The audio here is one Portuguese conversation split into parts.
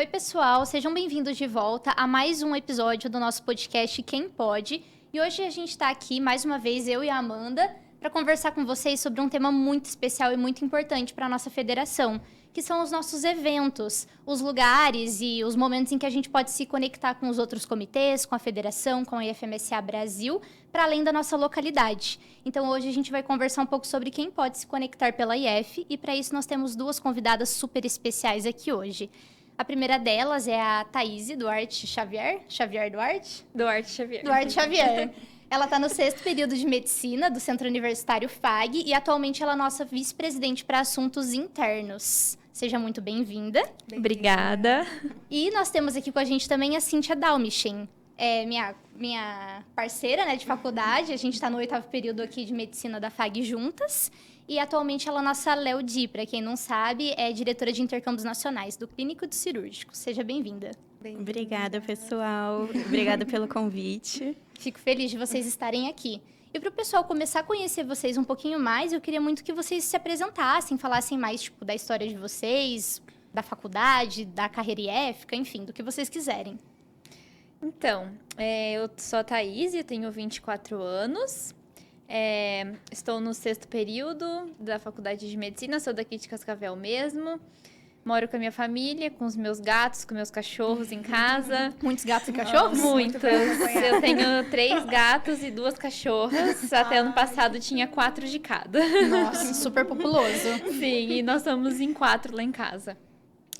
Oi, pessoal, sejam bem-vindos de volta a mais um episódio do nosso podcast Quem Pode. E hoje a gente está aqui, mais uma vez, eu e a Amanda, para conversar com vocês sobre um tema muito especial e muito importante para a nossa federação, que são os nossos eventos, os lugares e os momentos em que a gente pode se conectar com os outros comitês, com a federação, com a IFMSA Brasil, para além da nossa localidade. Então, hoje a gente vai conversar um pouco sobre quem pode se conectar pela IF, e para isso nós temos duas convidadas super especiais aqui hoje. A primeira delas é a Thaís Duarte Xavier. Xavier Duarte? Duarte Xavier. Duarte Xavier. Ela está no 6º período de Medicina do Centro Universitário FAG e atualmente ela é nossa vice-presidente para assuntos internos. Seja muito bem-vinda. Obrigada. E nós temos aqui com a gente também a Cíntia Dalmichin, minha parceira, né, de faculdade. A gente está no 8º período aqui de Medicina da FAG juntas. E atualmente ela é nossa Léo Di, para quem não sabe, é diretora de intercâmbios nacionais do Clínico e do Cirúrgico. Seja bem-vinda. Obrigada, pessoal. Obrigada pelo convite. Fico feliz de vocês estarem aqui. E para o pessoal começar a conhecer vocês um pouquinho mais, eu queria muito que vocês se apresentassem, falassem mais da história de vocês, da faculdade, da carreira IEFCA, enfim, do que vocês quiserem. Então, eu sou a Thaís, eu tenho 24 anos. Estou no 6º período da Faculdade de Medicina, sou daqui de Cascavel mesmo. Moro com a minha família, com os meus gatos, com meus cachorros em casa. Muitos gatos e cachorros? Muitos. Eu tenho 3 gatos e 2 cachorras. Até ano passado tinha 4 de cada. Nossa, super populoso. Sim, e nós somos em 4 lá em casa.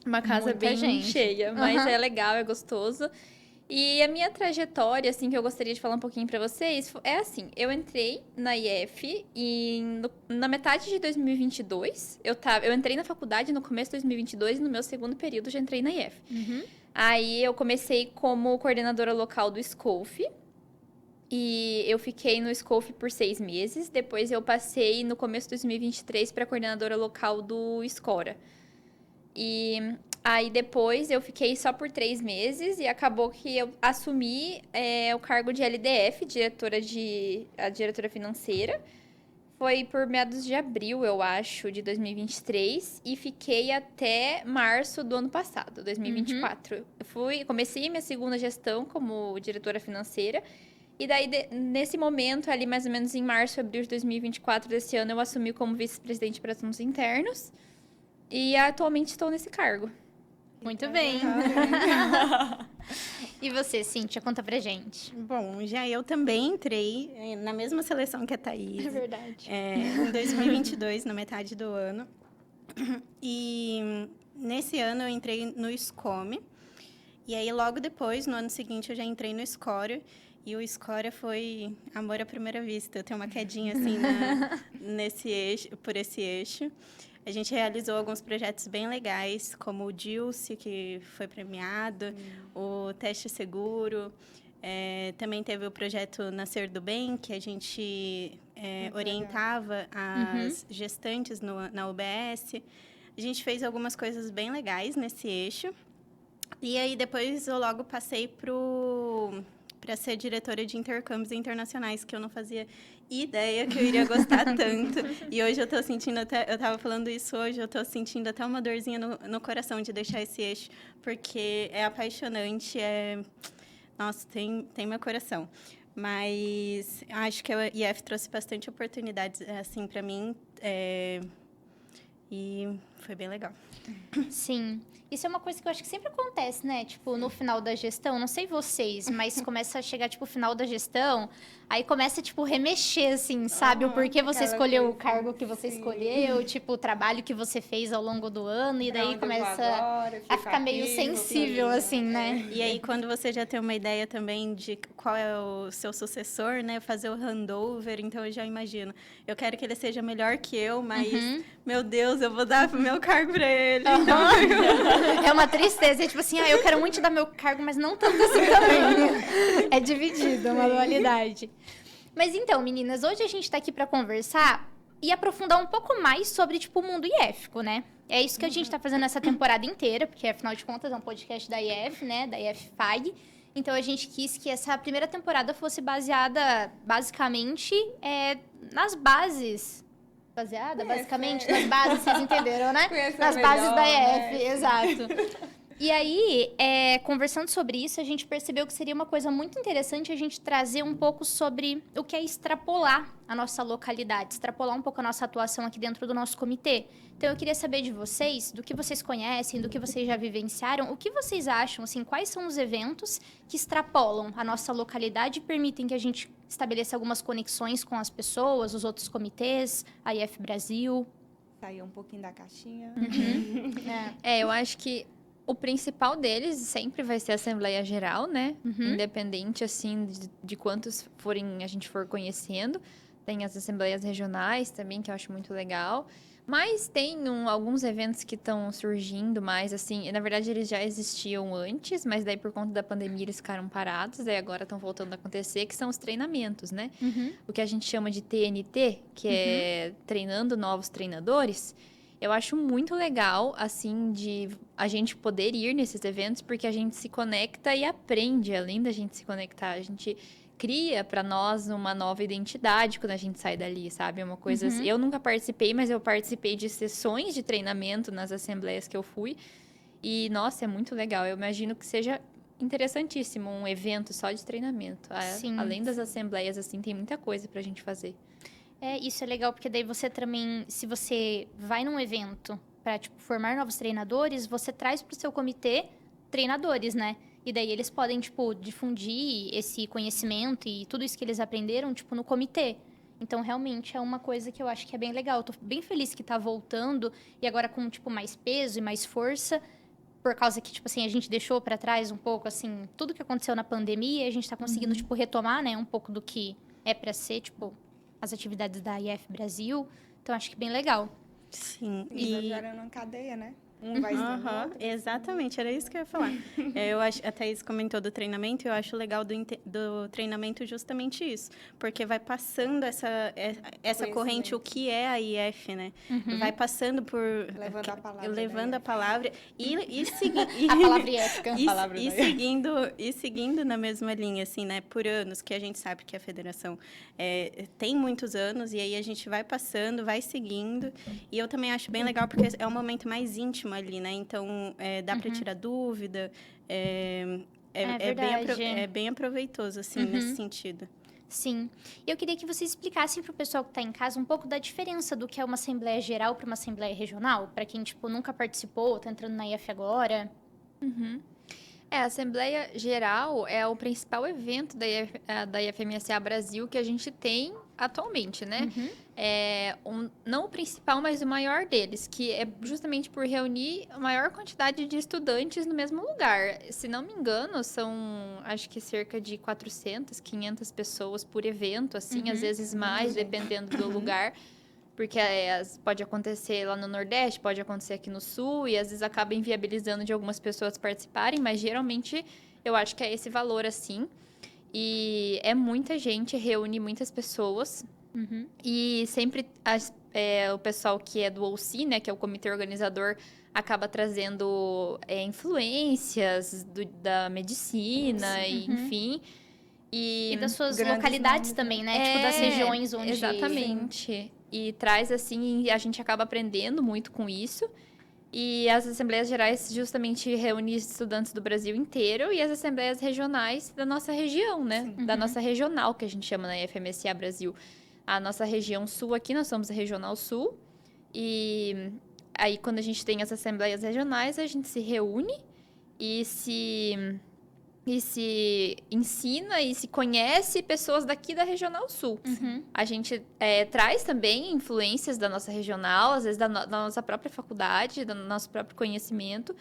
Uma casa Muita bem gente. cheia, mas é legal, é gostoso. E a minha trajetória, assim, que eu gostaria de falar um pouquinho pra vocês, é assim, eu entrei na IF e na metade de 2022, eu entrei na faculdade no começo de 2022 e no meu 2º período já entrei na IF. Uhum. Aí eu comecei como coordenadora local do SCOF e eu fiquei no SCOF por 6 meses, depois eu passei no começo de 2023 para coordenadora local do SCORA. E aí depois eu fiquei só por 3 meses e acabou que eu assumi o cargo de LDF, a diretora financeira. Foi por meados de abril, eu acho, de 2023 e fiquei até março do ano passado, 2024. Comecei minha 2ª gestão como diretora financeira e daí nesse momento, ali mais ou menos em março, abril de 2024 desse ano, eu assumi como vice-presidente para assuntos internos. E atualmente estou nesse cargo. Muito bem. E você, Cíntia, conta pra gente. Bom, já eu também entrei na mesma seleção que a Thaís. É verdade. Em 2022, na metade do ano. E nesse ano eu entrei no SCOME. E aí, logo depois, no ano seguinte, eu já entrei no SCORA. E o SCORA foi amor à primeira vista. Eu tenho uma quedinha, assim, por esse eixo. A gente realizou alguns projetos bem legais, como o DILCE, que foi premiado, o Teste Seguro. Também teve o projeto Nascer do Bem, que a gente orientava as gestantes na UBS. A gente fez algumas coisas bem legais nesse eixo. E aí, depois, eu logo passei para ser diretora de intercâmbios internacionais, que eu não fazia ideia que eu iria gostar tanto. E hoje eu estou sentindo eu estava falando isso hoje, eu estou sentindo até uma dorzinha no coração de deixar esse eixo, porque é apaixonante, nossa, tem meu coração. Mas acho que a IF trouxe bastante oportunidades, assim, para mim, e foi bem legal. Sim. Isso é uma coisa que eu acho que sempre acontece, né? Tipo, no final da gestão, não sei vocês, mas começa a chegar, tipo, o final da gestão, aí começa, tipo, remexer, assim, sabe? O porquê você escolheu o cargo que você escolheu, tipo, o trabalho que você fez ao longo do ano, e daí começa a ficar meio sensível, assim, né? E aí, quando você já tem uma ideia também de qual é o seu sucessor, né? Fazer o handover, então eu já imagino. Eu quero que ele seja melhor que eu, mas, meu Deus, eu vou dar o meu cargo para ele. Então, é uma tristeza, é tipo assim, eu quero muito dar meu cargo, mas não tanto assim também. É dividido, é uma dualidade. Mas então, meninas, hoje a gente tá aqui para conversar e aprofundar um pouco mais sobre, tipo, o mundo IEFCO, né? É isso que a gente tá fazendo essa temporada inteira, porque, afinal de contas, é um podcast da IF, né? Da IF-FAG. Então, a gente quis que essa primeira temporada fosse baseada, basicamente, nas bases. Basicamente, nas bases, vocês entenderam, né? Nas bases da IF, exato. E aí, conversando sobre isso, a gente percebeu que seria uma coisa muito interessante a gente trazer um pouco sobre o que é extrapolar a nossa localidade, extrapolar um pouco a nossa atuação aqui dentro do nosso comitê. Então, eu queria saber de vocês, do que vocês conhecem, do que vocês já vivenciaram, o que vocês acham, assim, quais são os eventos que extrapolam a nossa localidade e permitem que a gente estabeleça algumas conexões com as pessoas, os outros comitês, a IF Brasil. Sair um pouquinho da caixinha. Eu acho que o principal deles sempre vai ser a Assembleia Geral, né? Independente, assim, de quantos a gente for conhecendo. Tem as Assembleias Regionais também, que eu acho muito legal. Mas tem alguns eventos que estão surgindo mais, assim... Na verdade, eles já existiam antes, mas daí, por conta da pandemia, eles ficaram parados. Daí, agora estão voltando a acontecer, que são os treinamentos, né? O que a gente chama de TNT, que é Treinando Novos Treinadores. Eu acho muito legal, assim, de a gente poder ir nesses eventos, porque a gente se conecta e aprende, além da gente se conectar. A gente cria para nós uma nova identidade quando a gente sai dali, sabe? É uma coisa assim, eu nunca participei, mas eu participei de sessões de treinamento nas assembleias que eu fui. E, nossa, é muito legal. Eu imagino que seja interessantíssimo um evento só de treinamento. Sim. Além das assembleias, assim, tem muita coisa pra gente fazer. Isso é legal, porque daí você também, se você vai num evento para tipo, formar novos treinadores, você traz para o seu comitê treinadores, né? E daí eles podem, tipo, difundir esse conhecimento e tudo isso que eles aprenderam, tipo, no comitê. Então, realmente, é uma coisa que eu acho que é bem legal. Eu tô bem feliz que tá voltando e agora com, tipo, mais peso e mais força, por causa que, tipo assim, a gente deixou para trás um pouco, assim, tudo que aconteceu na pandemia e a gente tá conseguindo, tipo, retomar, né, um pouco do que é para ser, tipo, as atividades da IF Brasil. Então, acho que bem legal. Sim. E gerando uma cadeia, né? Um vai ensinando o outro. Exatamente, era isso que eu ia falar. Eu acho, a Thaís comentou do treinamento, e eu acho legal do treinamento justamente isso. Porque vai passando essa corrente, o que é a IF, né? Vai passando por... Levando a palavra. Levando a palavra e seguindo... A palavra ética. E seguindo na mesma linha, assim, né? Por anos, que a gente sabe que a federação tem muitos anos, e aí a gente vai passando, vai seguindo. E eu também acho bem legal, porque é um momento mais íntimo ali, né? Então, dá para tirar dúvida. É bem aproveitoso, assim, nesse sentido. Sim. E eu queria que vocês explicassem para o pessoal que está em casa um pouco da diferença do que é uma Assembleia Geral para uma Assembleia Regional, para quem, tipo, nunca participou, está entrando na IF agora. A Assembleia Geral é o principal evento da IFMSA Brasil que a gente tem atualmente, né? Não o principal, mas o maior deles, que é justamente por reunir a maior quantidade de estudantes no mesmo lugar. Se não me engano, são, acho que cerca de 400, 500 pessoas por evento, assim, às vezes mais, dependendo do lugar. Porque pode acontecer lá no Nordeste, pode acontecer aqui no Sul, e às vezes acaba inviabilizando de algumas pessoas participarem, mas geralmente eu acho que é esse valor, assim. E é muita gente, reúne muitas pessoas. E sempre o pessoal que é do OC, né, que é o comitê organizador, acaba trazendo influências da medicina, enfim. E das suas grandes localidades nomes, também, né? Tipo, das regiões onde... Exatamente. E traz, assim, e a gente acaba aprendendo muito com isso. E as Assembleias Gerais justamente reúnem estudantes do Brasil inteiro e as Assembleias Regionais da nossa região, né? Da nossa regional, que a gente chama na IFMSA Brasil. A nossa região sul aqui, nós somos a Regional Sul. E aí, quando a gente tem as Assembleias Regionais, a gente se reúne e se ensina e se conhece pessoas daqui da Regional Sul. A gente traz também influências da nossa regional, às vezes da nossa própria faculdade, do nosso próprio conhecimento.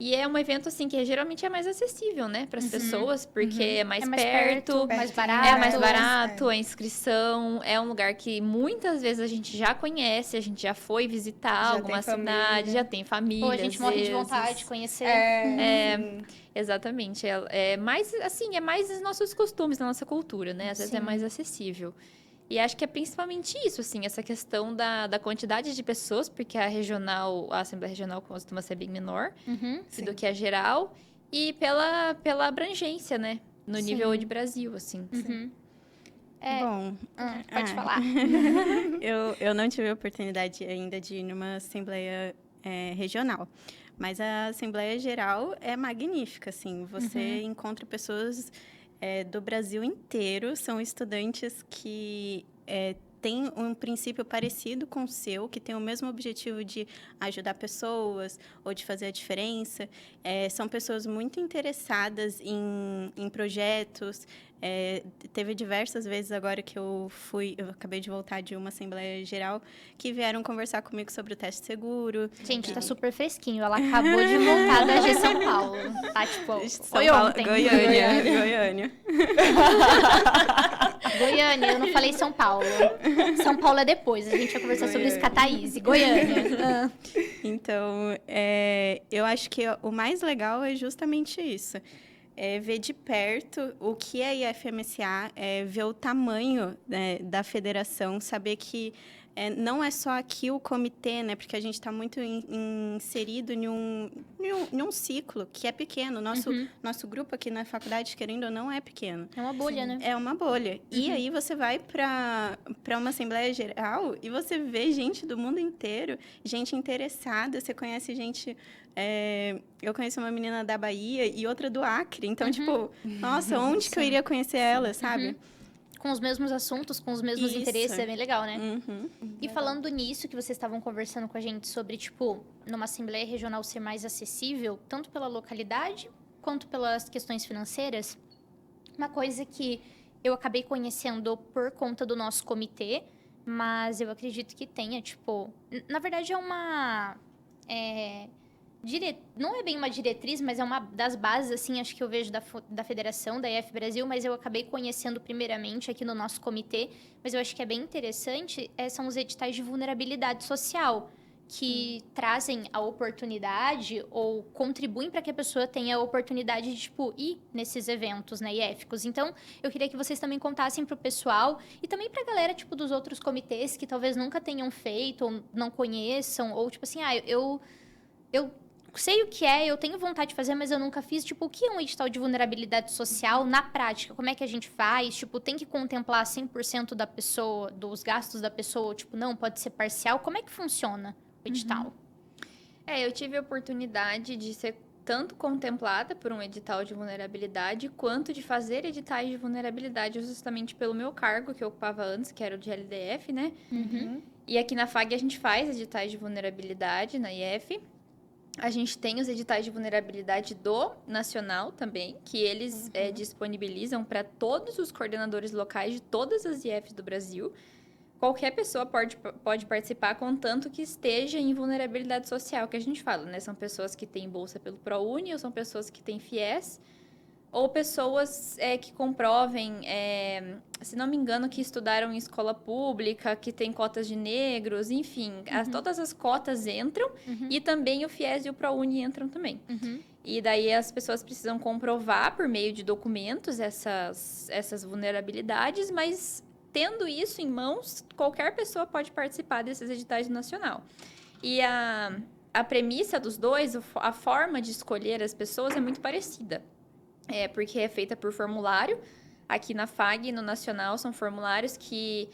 E é um evento, assim, que geralmente é mais acessível, né, para as pessoas, porque é mais perto, mais barato. é mais barato, a inscrição, é um lugar que muitas vezes a gente já conhece, a gente já foi visitar Já alguma tem cidade, família. já tem família. Pô, a gente às morre de vezes. vontade de conhecer. Exatamente. É mais, assim, é mais os nossos costumes, da nossa cultura, né? Às vezes é mais acessível. E acho que é principalmente isso, assim, essa questão da quantidade de pessoas, porque a Assembleia Regional costuma ser bem menor do que a geral, e pela abrangência, né? No nível de Brasil, assim. Bom, Pode falar. eu não tive a oportunidade ainda de ir numa assembleia regional, Mas a Assembleia Geral é magnífica, assim. Você encontra pessoas do Brasil inteiro, são estudantes que têm um princípio parecido com o seu, que tem o mesmo objetivo de ajudar pessoas ou de fazer a diferença. São pessoas muito interessadas em projetos. Teve diversas vezes agora que eu acabei de voltar de uma Assembleia Geral, que vieram conversar comigo sobre o teste seguro. Gente, tá super fresquinho. Ela acabou de voltar da G São Paulo. Tá, tipo, foi ontem. Goiânia. Goiânia, eu não falei São Paulo. São Paulo é depois, a gente vai conversar sobre isso com a Thaís. Goiânia. Então, eu acho que o mais legal é justamente isso. Ver de perto o que é a IFMSA, ver o tamanho, né, da federação, saber que não é só aqui o comitê, né? Porque a gente está muito inserido em um ciclo que é pequeno. Nosso grupo aqui na faculdade, querendo ou não, é pequeno. É uma bolha, né? É uma bolha. E aí você vai para uma Assembleia Geral e você vê gente do mundo inteiro, gente interessada, você conhece gente... eu conheço uma menina da Bahia e outra do Acre. Então, tipo, nossa, onde que eu iria conhecer ela, sabe? Com os mesmos assuntos, com os mesmos Isso. interesses, é bem legal, né? Uhum. E falando nisso, que vocês estavam conversando com a gente sobre, tipo, numa Assembleia Regional ser mais acessível, tanto pela localidade, quanto pelas questões financeiras, uma coisa que eu acabei conhecendo por conta do nosso comitê, mas eu acredito que tenha, tipo... Na verdade, é uma... Não é bem uma diretriz, mas é uma das bases, assim, acho que eu vejo da federação, da IF Brasil, mas eu acabei conhecendo primeiramente aqui no nosso comitê, mas eu acho que é bem interessante, são os editais de vulnerabilidade social, que trazem a oportunidade ou contribuem para que a pessoa tenha a oportunidade de, tipo, ir nesses eventos, né, IEFicos. Então, eu queria que vocês também contassem para o pessoal e também para a galera, tipo, dos outros comitês que talvez nunca tenham feito ou não conheçam, ou, tipo assim, eu sei o que eu tenho vontade de fazer, mas eu nunca fiz. Tipo, o que é um edital de vulnerabilidade social na prática? Como é que a gente faz? Tipo, tem que contemplar 100% da pessoa, dos gastos da pessoa? Ou, tipo, não, pode ser parcial? Como é que funciona o edital? Eu tive a oportunidade de ser tanto contemplada por um edital de vulnerabilidade, quanto de fazer editais de vulnerabilidade justamente pelo meu cargo que eu ocupava antes, que era o de LDF, né? E aqui na FAG a gente faz editais de vulnerabilidade na IF. A gente tem os editais de vulnerabilidade do Nacional também, que eles disponibilizam para todos os coordenadores locais de todas as IFs do Brasil. Qualquer pessoa pode participar, contanto que esteja em vulnerabilidade social, que a gente fala, né? São pessoas que têm bolsa pelo ProUni, ou são pessoas que têm FIES, ou pessoas que comprovem, se não me engano, que estudaram em escola pública, que tem cotas de negros, enfim. Todas as cotas entram e também o FIES e o ProUni entram também. E daí as pessoas precisam comprovar por meio de documentos essas vulnerabilidades, mas tendo isso em mãos, qualquer pessoa pode participar desses editais do Nacional. E a premissa dos dois, a forma de escolher as pessoas é muito parecida. Porque é feita por formulário. Aqui na FAG e no Nacional são formulários que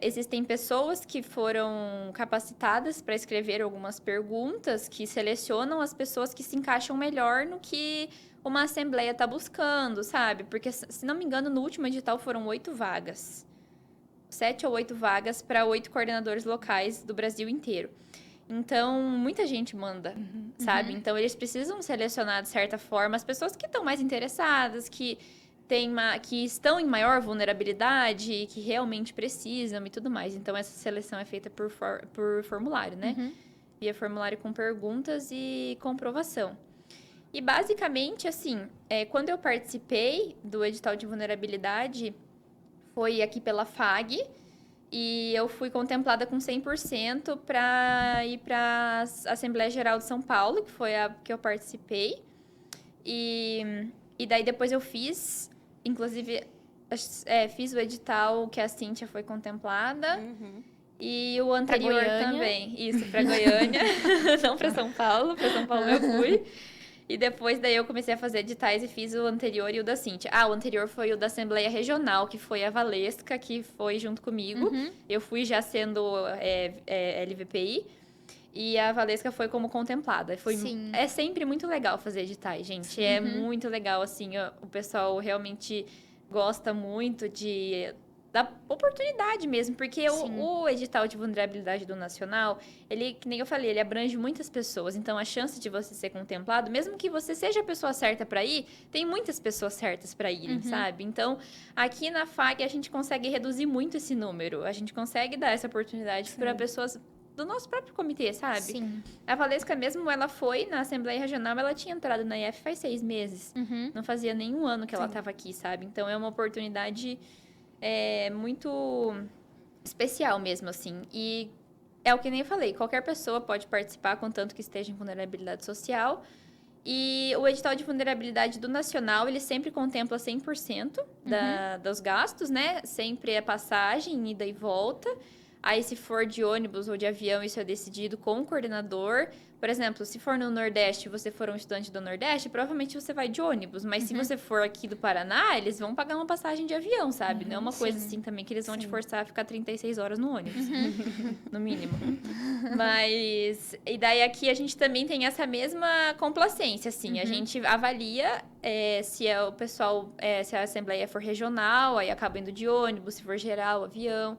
existem pessoas que foram capacitadas para escrever algumas perguntas que selecionam as pessoas que se encaixam melhor no que uma assembleia está buscando, sabe? Porque, se não me engano, no último edital foram 8 vagas. 7 ou 8 vagas para 8 coordenadores locais do Brasil inteiro. Então, muita gente manda, sabe? Então, eles precisam selecionar, de certa forma, as pessoas que estão mais interessadas, que estão em maior vulnerabilidade, que realmente precisam e tudo mais. Então, essa seleção é feita por formulário, né? Via formulário com perguntas e comprovação. E, basicamente, assim, quando eu participei do edital de vulnerabilidade, foi aqui pela FAG, e eu fui contemplada com 100% para ir para a Assembleia Geral de São Paulo, que foi a que eu participei. E daí depois eu fiz, inclusive, fiz o edital que a Cíntia foi contemplada. E o anterior também. Isso, para Goiânia, não para São Paulo. Para São Paulo eu fui. E depois daí eu comecei a fazer editais e fiz o anterior e o da Cíntia. O anterior foi o da Assembleia Regional, que foi a Valesca, que foi junto comigo. Eu fui já sendo LVPI. E a Valesca foi como contemplada. Sim. É sempre muito legal fazer editais, gente. É muito legal, assim, o pessoal realmente gosta muito da oportunidade mesmo, porque o edital de vulnerabilidade do Nacional, ele, que nem eu falei, ele abrange muitas pessoas, então a chance de você ser contemplado, mesmo que você seja a pessoa certa para ir, tem muitas pessoas certas para irem, sabe? Então, aqui na FAG a gente consegue reduzir muito esse número, a gente consegue dar essa oportunidade para pessoas do nosso próprio comitê, sabe? Sim. A Valesca mesmo, ela foi na Assembleia Regional, ela tinha entrado na IF faz 6 meses, não fazia nenhum ano que ela estava aqui, sabe? Então, é uma oportunidade muito especial mesmo, assim. E é o que nem eu falei, qualquer pessoa pode participar, contanto que esteja em vulnerabilidade social. E o edital de vulnerabilidade do Nacional, ele sempre contempla 100% dos gastos, né? Sempre é passagem, ida e volta. Aí, se for de ônibus ou de avião, isso é decidido com o coordenador. Por exemplo, se for no Nordeste e você for um estudante do Nordeste, provavelmente você vai de ônibus. Mas se você for aqui do Paraná, eles vão pagar uma passagem de avião, sabe? Não é uma coisa assim também que eles vão te forçar a ficar 36 horas no ônibus, no mínimo. Mas... E daí aqui a gente também tem essa mesma complacência, assim. A gente avalia se o pessoal... se a assembleia for regional, aí acaba indo de ônibus. Se for geral, avião.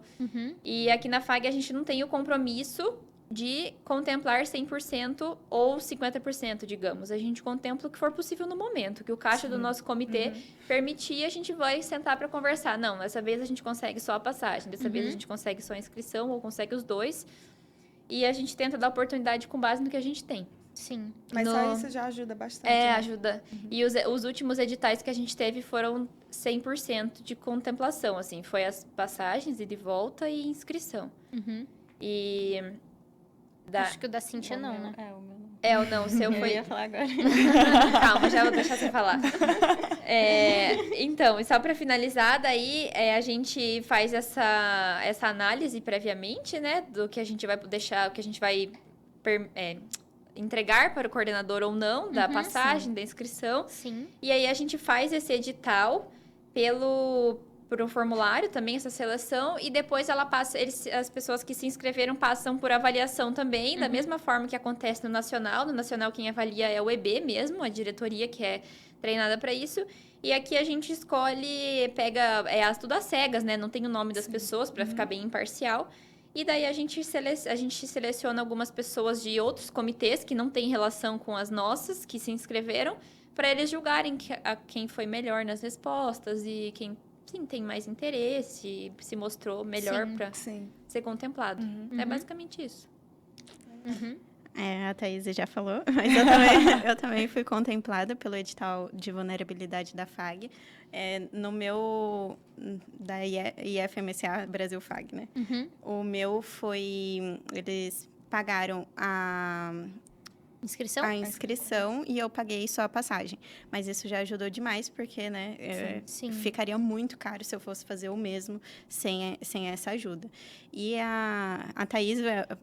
E aqui na FAG a gente não tem o compromisso de contemplar 100% ou 50%, digamos. A gente contempla o que for possível no momento, que o caixa do nosso comitê permitir, a gente vai sentar para conversar. Não, dessa vez a gente consegue só a passagem, dessa vez a gente consegue só a inscrição ou consegue os dois. E a gente tenta dar oportunidade com base no que a gente tem. Sim. Mas só isso já ajuda bastante. É, né? ajuda. E os últimos editais que a gente teve foram 100% de contemplação, assim. Foi as passagens, ida e volta e inscrição. E... Acho que o da Cíntia O não, meu- né? É, o meu não. O seu Eu foi... ia falar agora. Calma, já vou deixar você falar. Então, e só para finalizar, daí a gente faz essa análise previamente, né? Do que a gente vai deixar, o que a gente vai entregar para o coordenador ou não, da passagem, da inscrição. Sim. E aí a gente faz esse edital por um formulário também, essa seleção, e depois ela passa, as pessoas que se inscreveram passam por avaliação também, da mesma forma que acontece no Nacional. No Nacional quem avalia é o EB mesmo, a diretoria que é treinada para isso. E aqui a gente escolhe, pega, tudo às cegas, né? Não tem o nome das pessoas para ficar bem imparcial. E daí a gente seleciona algumas pessoas de outros comitês que não têm relação com as nossas, que se inscreveram, para eles julgarem quem foi melhor nas respostas e quem tem mais interesse, se mostrou melhor para Sim. ser contemplado. É basicamente isso. A Thaís já falou, mas eu também fui contemplada pelo edital de vulnerabilidade da FAG, no meu, da IFMSA Brasil FAG, né? O meu foi, eles pagaram a inscrição e eu paguei só a passagem. Mas isso já ajudou demais, porque, né, Sim. ficaria muito caro se eu fosse fazer o mesmo sem essa ajuda. E a Thaís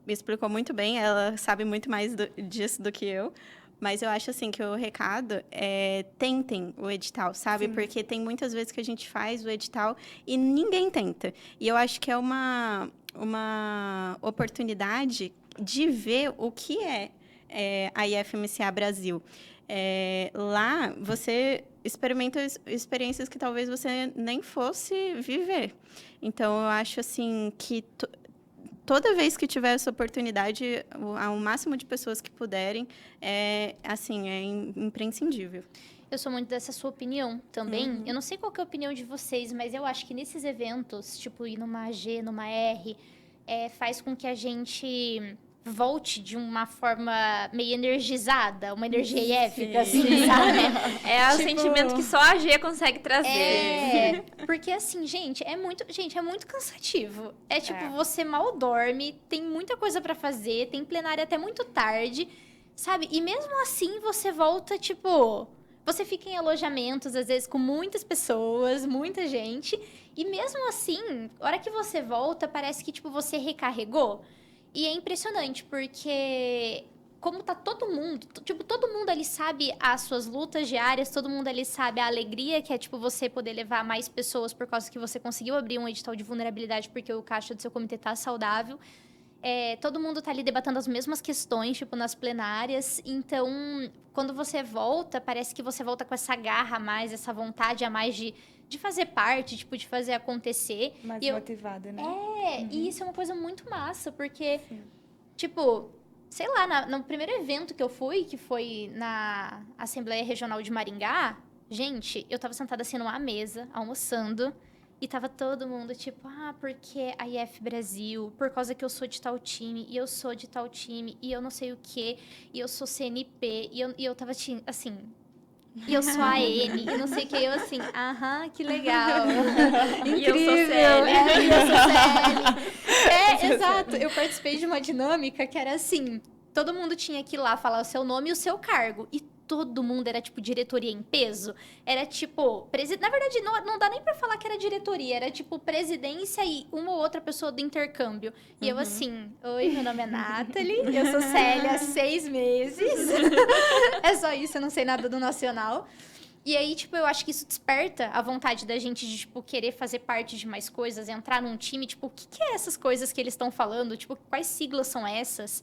explicou muito bem, ela sabe muito mais disso do que eu. Mas eu acho, assim, que o recado é tentem o edital, sabe? Sim. Porque tem muitas vezes que a gente faz o edital e ninguém tenta. E eu acho que é uma oportunidade de ver o que é a IFMCA Brasil. Lá, você experimenta experiências que talvez você nem fosse viver. Então, eu acho, assim, que toda vez que tiver essa oportunidade, ao máximo de pessoas que puderem, é imprescindível. Eu sou muito dessa sua opinião também. Eu não sei qual que é a opinião de vocês, mas eu acho que nesses eventos, tipo ir numa AG, numa R, faz com que a gente volte de uma forma meio energizada, uma energia épica, assim, sabe? É o sentimento que só a G consegue trazer. Porque assim, gente, é muito cansativo. Você mal dorme, tem muita coisa pra fazer, tem plenária até muito tarde, sabe? E mesmo assim, você volta, você fica em alojamentos, às vezes, com muitas pessoas, muita gente, e mesmo assim, a hora que você volta, parece que, você recarregou. E é impressionante, porque como tá todo mundo ali sabe as suas lutas diárias, todo mundo ali sabe a alegria que é, você poder levar mais pessoas por causa que você conseguiu abrir um edital de vulnerabilidade porque o caixa do seu comitê tá saudável. todo mundo tá ali debatendo as mesmas questões, tipo, nas plenárias. Então, quando você volta, parece que você volta com essa garra a mais, essa vontade a mais de fazer parte, tipo, de fazer acontecer. Mais E motivada, né? e isso é uma coisa muito massa, porque, tipo, sei lá, no primeiro evento que eu fui, que foi na Assembleia Regional de Maringá, gente, eu tava sentada assim numa mesa, almoçando, e tava todo mundo tipo, porque a IF Brasil, por causa que eu sou de tal time, e eu sou de tal time, e eu não sei o quê, e eu sou CNP, e eu tava assim, e eu sou a N, e não sei o que, eu assim, que legal. E eu sou CL. E eu sou CL. Exato. Eu participei de uma dinâmica que era assim, todo mundo tinha que ir lá falar o seu nome e o seu cargo. E todo mundo era, tipo, diretoria em peso. Era, tipo, na verdade, não dá nem pra falar que era diretoria. Era, tipo, presidência e uma ou outra pessoa do intercâmbio. E eu, assim, oi, meu nome é Nathalie, eu sou Célia há 6 meses. É só isso, eu não sei nada do nacional. E aí, tipo, eu acho que isso desperta a vontade da gente de, tipo, querer fazer parte de mais coisas, entrar num time, tipo, o que é essas coisas que eles estão falando? Tipo, quais siglas são essas?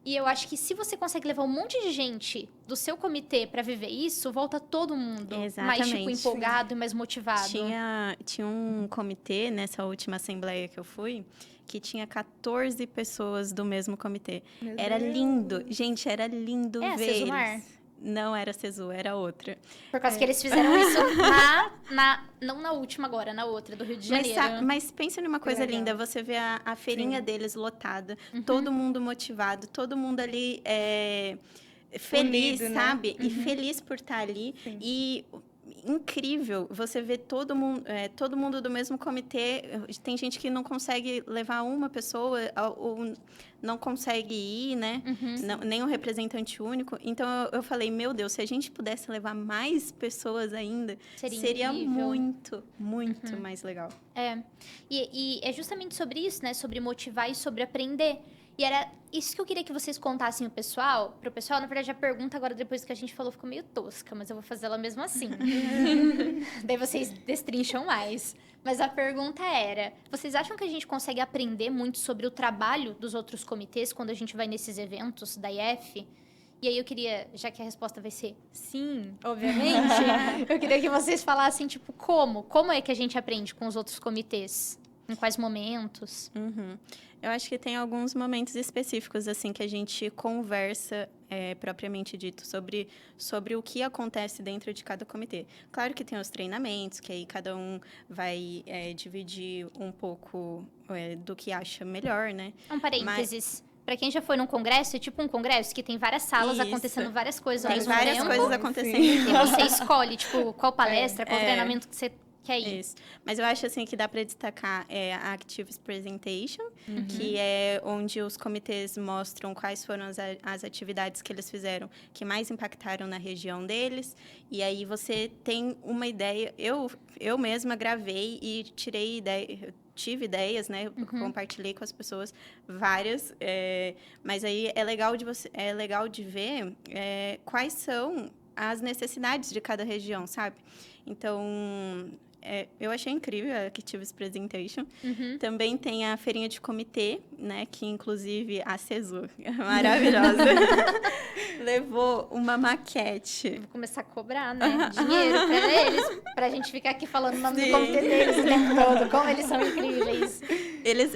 E eu acho que se você consegue levar um monte de gente do seu comitê pra viver isso, volta todo mundo mais, tipo, Exatamente. empolgado e mais motivado. Tinha um comitê nessa última assembleia que eu fui, que tinha 14 pessoas do mesmo comitê. Era lindo. Gente, era lindo É a ver Cesumar? eles. Não era a Cesu, era outra. Por causa que eles fizeram isso não na última agora, na outra, do Rio de Janeiro. Mas pensa numa coisa legal. linda, você vê a feirinha deles lotada, Uhum. todo mundo motivado, todo mundo ali feliz, Unido, né? sabe? E feliz por estar ali. Sim. E incrível, você vê todo mundo do mesmo comitê. Tem gente que não consegue levar uma pessoa ou não consegue ir, né? Nem um representante único. Então, eu falei, meu Deus, se a gente pudesse levar mais pessoas ainda, seria incrível. muito, muito mais legal. E é justamente sobre isso, né? Sobre motivar e sobre aprender. E era isso que eu queria que vocês contassem pro pessoal. Na verdade, a pergunta agora, depois que a gente falou, ficou meio tosca, mas eu vou fazer ela mesmo assim. Daí vocês destrincham mais. Mas a pergunta era, vocês acham que a gente consegue aprender muito sobre o trabalho dos outros comitês quando a gente vai nesses eventos da IF? E aí eu queria, já que a resposta vai ser sim, obviamente, eu queria que vocês falassem, tipo, como é que a gente aprende com os outros comitês? Em quais momentos? Eu acho que tem alguns momentos específicos, assim, que a gente conversa, propriamente dito, sobre o que acontece dentro de cada comitê. Claro que tem os treinamentos, que aí cada um vai dividir um pouco do que acha melhor, né? Um parênteses. Pra quem já foi num congresso, é tipo um congresso que tem várias salas Isso. acontecendo várias coisas ao Tem mesmo várias tempo. coisas Sim. acontecendo. E você escolhe, tipo, qual palestra, qual treinamento que você quer ir. Isso. Mas eu acho, assim, que dá para destacar a Actives Presentation, que é onde os comitês mostram quais foram as atividades que eles fizeram que mais impactaram na região deles. E aí você tem uma ideia. Eu mesma gravei e tirei ideia. Tive ideias, né? Eu compartilhei com as pessoas várias. Mas aí é legal de ver quais são as necessidades de cada região, sabe? Então, eu achei incrível a Actives Presentation. Também tem a feirinha de comitê, né? Que, inclusive, a Cesu, maravilhosa, levou uma maquete. Vou começar a cobrar, né? Dinheiro pra eles, pra gente ficar aqui falando o nome do comitê deles o tempo todo. Como eles são incríveis.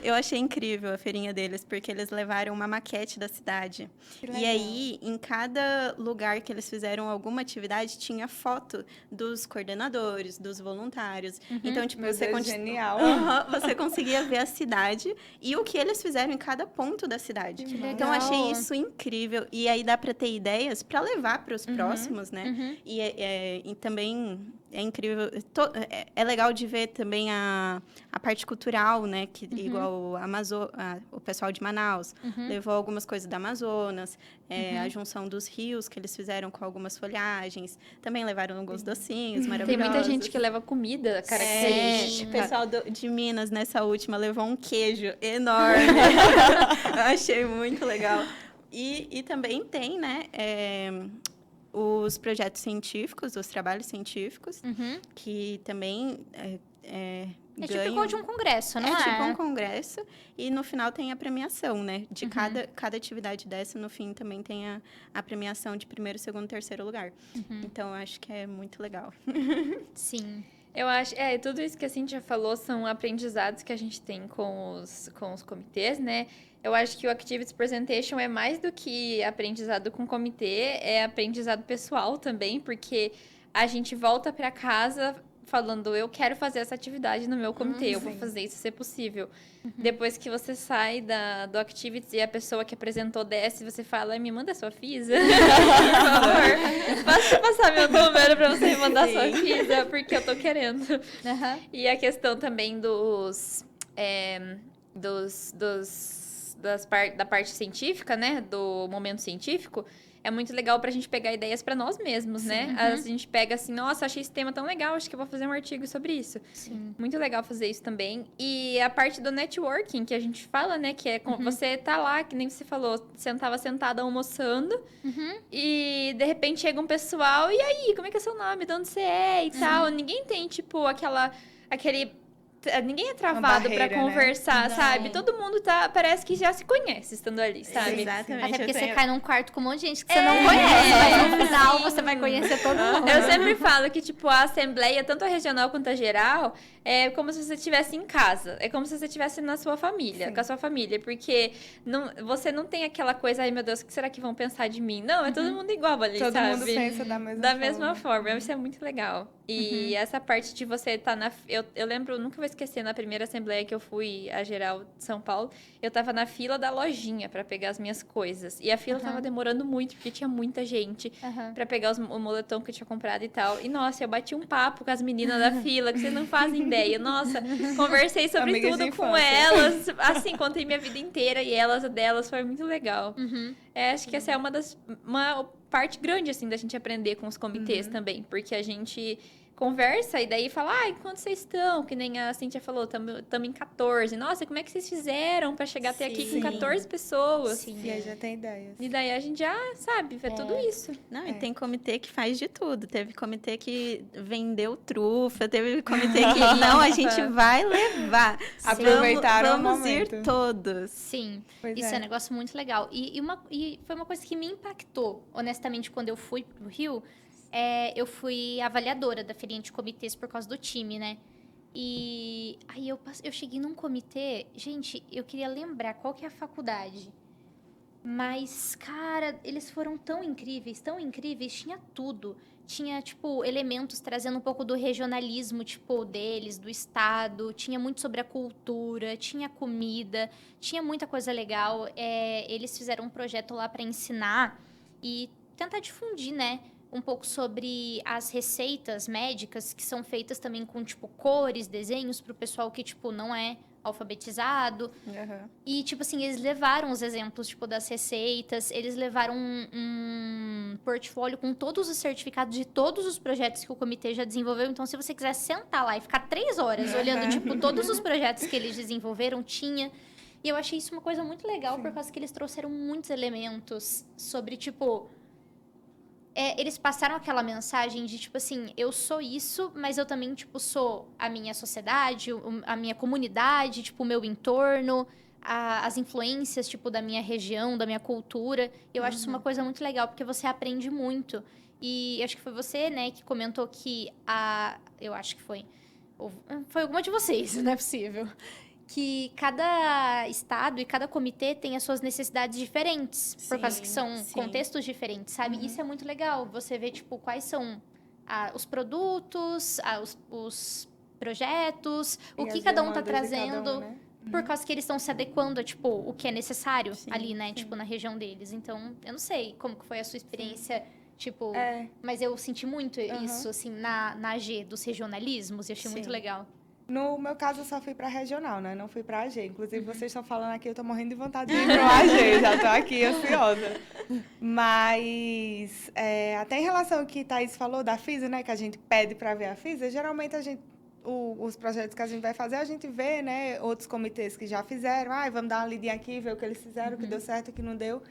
Eu achei incrível a feirinha deles, porque eles levaram uma maquete da cidade. E aí, em cada lugar que eles fizeram alguma atividade, tinha foto dos coordenadores, dos voluntários. Então, tipo, Genial. Você conseguia ver a cidade e o que eles fizeram em cada ponto da cidade. Então, eu achei isso incrível. E aí, dá para ter ideias para levar para os próximos, né? E também é incrível. É legal de ver também a parte cultural, né? Que, igual o pessoal de Manaus levou algumas coisas da Amazonas, a junção dos rios que eles fizeram com algumas folhagens. Também levaram alguns docinhos Tem maravilhosos. muita gente que leva comida característica. O pessoal de Minas, nessa última, levou um queijo enorme. Eu achei muito legal. E também tem, né? Os projetos científicos, os trabalhos científicos, que também É tipo de um congresso, não é? É tipo um congresso e no final tem a premiação, né? De cada atividade dessa, no fim também tem a premiação de primeiro, segundo, terceiro lugar. Então, eu acho que é muito legal. Sim. Eu acho, tudo isso que a Cíntia falou são aprendizados que a gente tem com os comitês, né? Eu acho que o Activities Presentation é mais do que aprendizado com comitê, é aprendizado pessoal também, porque a gente volta para casa falando, eu quero fazer essa atividade no meu comitê, eu vou fazer isso ser possível. Depois que você sai do Activities e a pessoa que apresentou desce, você fala, me manda sua FISA, por favor. Posso passar meu número para você me mandar sua FISA, porque eu tô querendo. E a questão também da parte científica, né, do momento científico, é muito legal pra gente pegar ideias pra nós mesmos, né? A gente pega assim, nossa, achei esse tema tão legal, acho que eu vou fazer um artigo sobre isso. Sim. Muito legal fazer isso também. E a parte do networking, que a gente fala, né? Que é você tá lá, que nem você falou, você tava sentada almoçando, e de repente chega um pessoal, e aí, como é que é seu nome? De onde você é? E tal. Ninguém tem, tipo, aquele... Ninguém é travado pra conversar, Né? sabe? Todo mundo parece que já se conhece estando ali, sabe? Exatamente. Até porque você cai num quarto com um monte de gente que você não conhece, mas no final você vai conhecer todo mundo. Eu sempre falo que, tipo, a assembleia, tanto a regional quanto a geral, é como se você estivesse em casa. É como se você estivesse na sua família, com a sua família. Porque você não tem aquela coisa, ai meu Deus, o que será que vão pensar de mim? Não, é todo mundo igual ali, todo sabe? Todo mundo pensa da mesma forma. Isso é muito legal. E essa parte de você estar eu lembro, nunca vou esquecer, na primeira assembleia que eu fui, a geral de São Paulo, eu tava na fila da lojinha pra pegar as minhas coisas. E a fila tava demorando muito, porque tinha muita gente pra pegar o moletom que eu tinha comprado e tal. E, nossa, eu bati um papo com as meninas da fila, que vocês não fazem ideia. Nossa, conversei sobre Amigas tudo de com infância. elas. Assim, contei minha vida inteira e a delas, foi muito legal. Acho que essa é uma parte grande, assim, da gente aprender com os comitês também. Porque a gente conversa e daí fala, quantos vocês estão? Que nem a Cíntia falou, estamos em 14. Nossa, como é que vocês fizeram para chegar até aqui com 14 pessoas? Sim. E aí já tem ideias. E daí a gente já sabe, vê tudo isso. Não, e tem comitê que faz de tudo. Teve comitê que vendeu trufa, teve comitê que, não, a gente vai levar. Aproveitaram o vamos momento. ir todos. Sim, Pois isso é um negócio muito legal. E foi uma coisa que me impactou, honestamente, quando eu fui pro Rio. Eu fui avaliadora da feirinha de comitês por causa do time, né? E aí eu cheguei num comitê... Gente, eu queria lembrar qual que é a faculdade. Mas, cara, eles foram tão incríveis, tinha tudo. Tinha, tipo, elementos trazendo um pouco do regionalismo, tipo, deles, do estado. Tinha muito sobre a cultura, tinha comida, tinha muita coisa legal. Eles fizeram um projeto lá para ensinar e tentar difundir, né? Um pouco sobre as receitas médicas que são feitas também com, tipo, cores, desenhos para o pessoal que, tipo, não é alfabetizado. E, tipo assim, eles levaram os exemplos, tipo, das receitas, eles levaram um portfólio com todos os certificados de todos os projetos que o comitê já desenvolveu. Então, se você quiser sentar lá e ficar 3 horas olhando, tipo, todos os projetos que eles desenvolveram, tinha. E eu achei isso uma coisa muito legal, por causa que eles trouxeram muitos elementos sobre, tipo... eles passaram aquela mensagem de, tipo assim, eu sou isso, mas eu também, tipo, sou a minha sociedade, a minha comunidade, tipo, o meu entorno, as influências, tipo, da minha região, da minha cultura. Eu acho isso uma coisa muito legal, porque você aprende muito. E acho que foi você, né, que comentou que eu acho que foi alguma de vocês, não é possível. Que cada estado e cada comitê tem as suas necessidades diferentes, por causa que são contextos diferentes, sabe? Isso é muito legal, você vê, tipo, quais são os produtos, os projetos, o que cada um tá trazendo, né? por causa que eles estão se adequando a, tipo, o que é necessário ali, né? Tipo, na região deles. Então, eu não sei como que foi a sua experiência, tipo... Mas eu senti muito isso, assim, na AG, dos regionalismos, e achei muito legal. No meu caso, eu só fui para regional, né? Não fui para AG. Inclusive, vocês estão falando aqui, eu tô morrendo de vontade de ir para AG. Já tô aqui ansiosa. Mas, até em relação ao que a Thaís falou da FISA, né? Que a gente pede para ver a FISA, geralmente a gente... os projetos que a gente vai fazer, a gente vê, né? Outros comitês que já fizeram. Vamos dar uma lidinha aqui, ver o que eles fizeram, o que deu certo, o que não deu.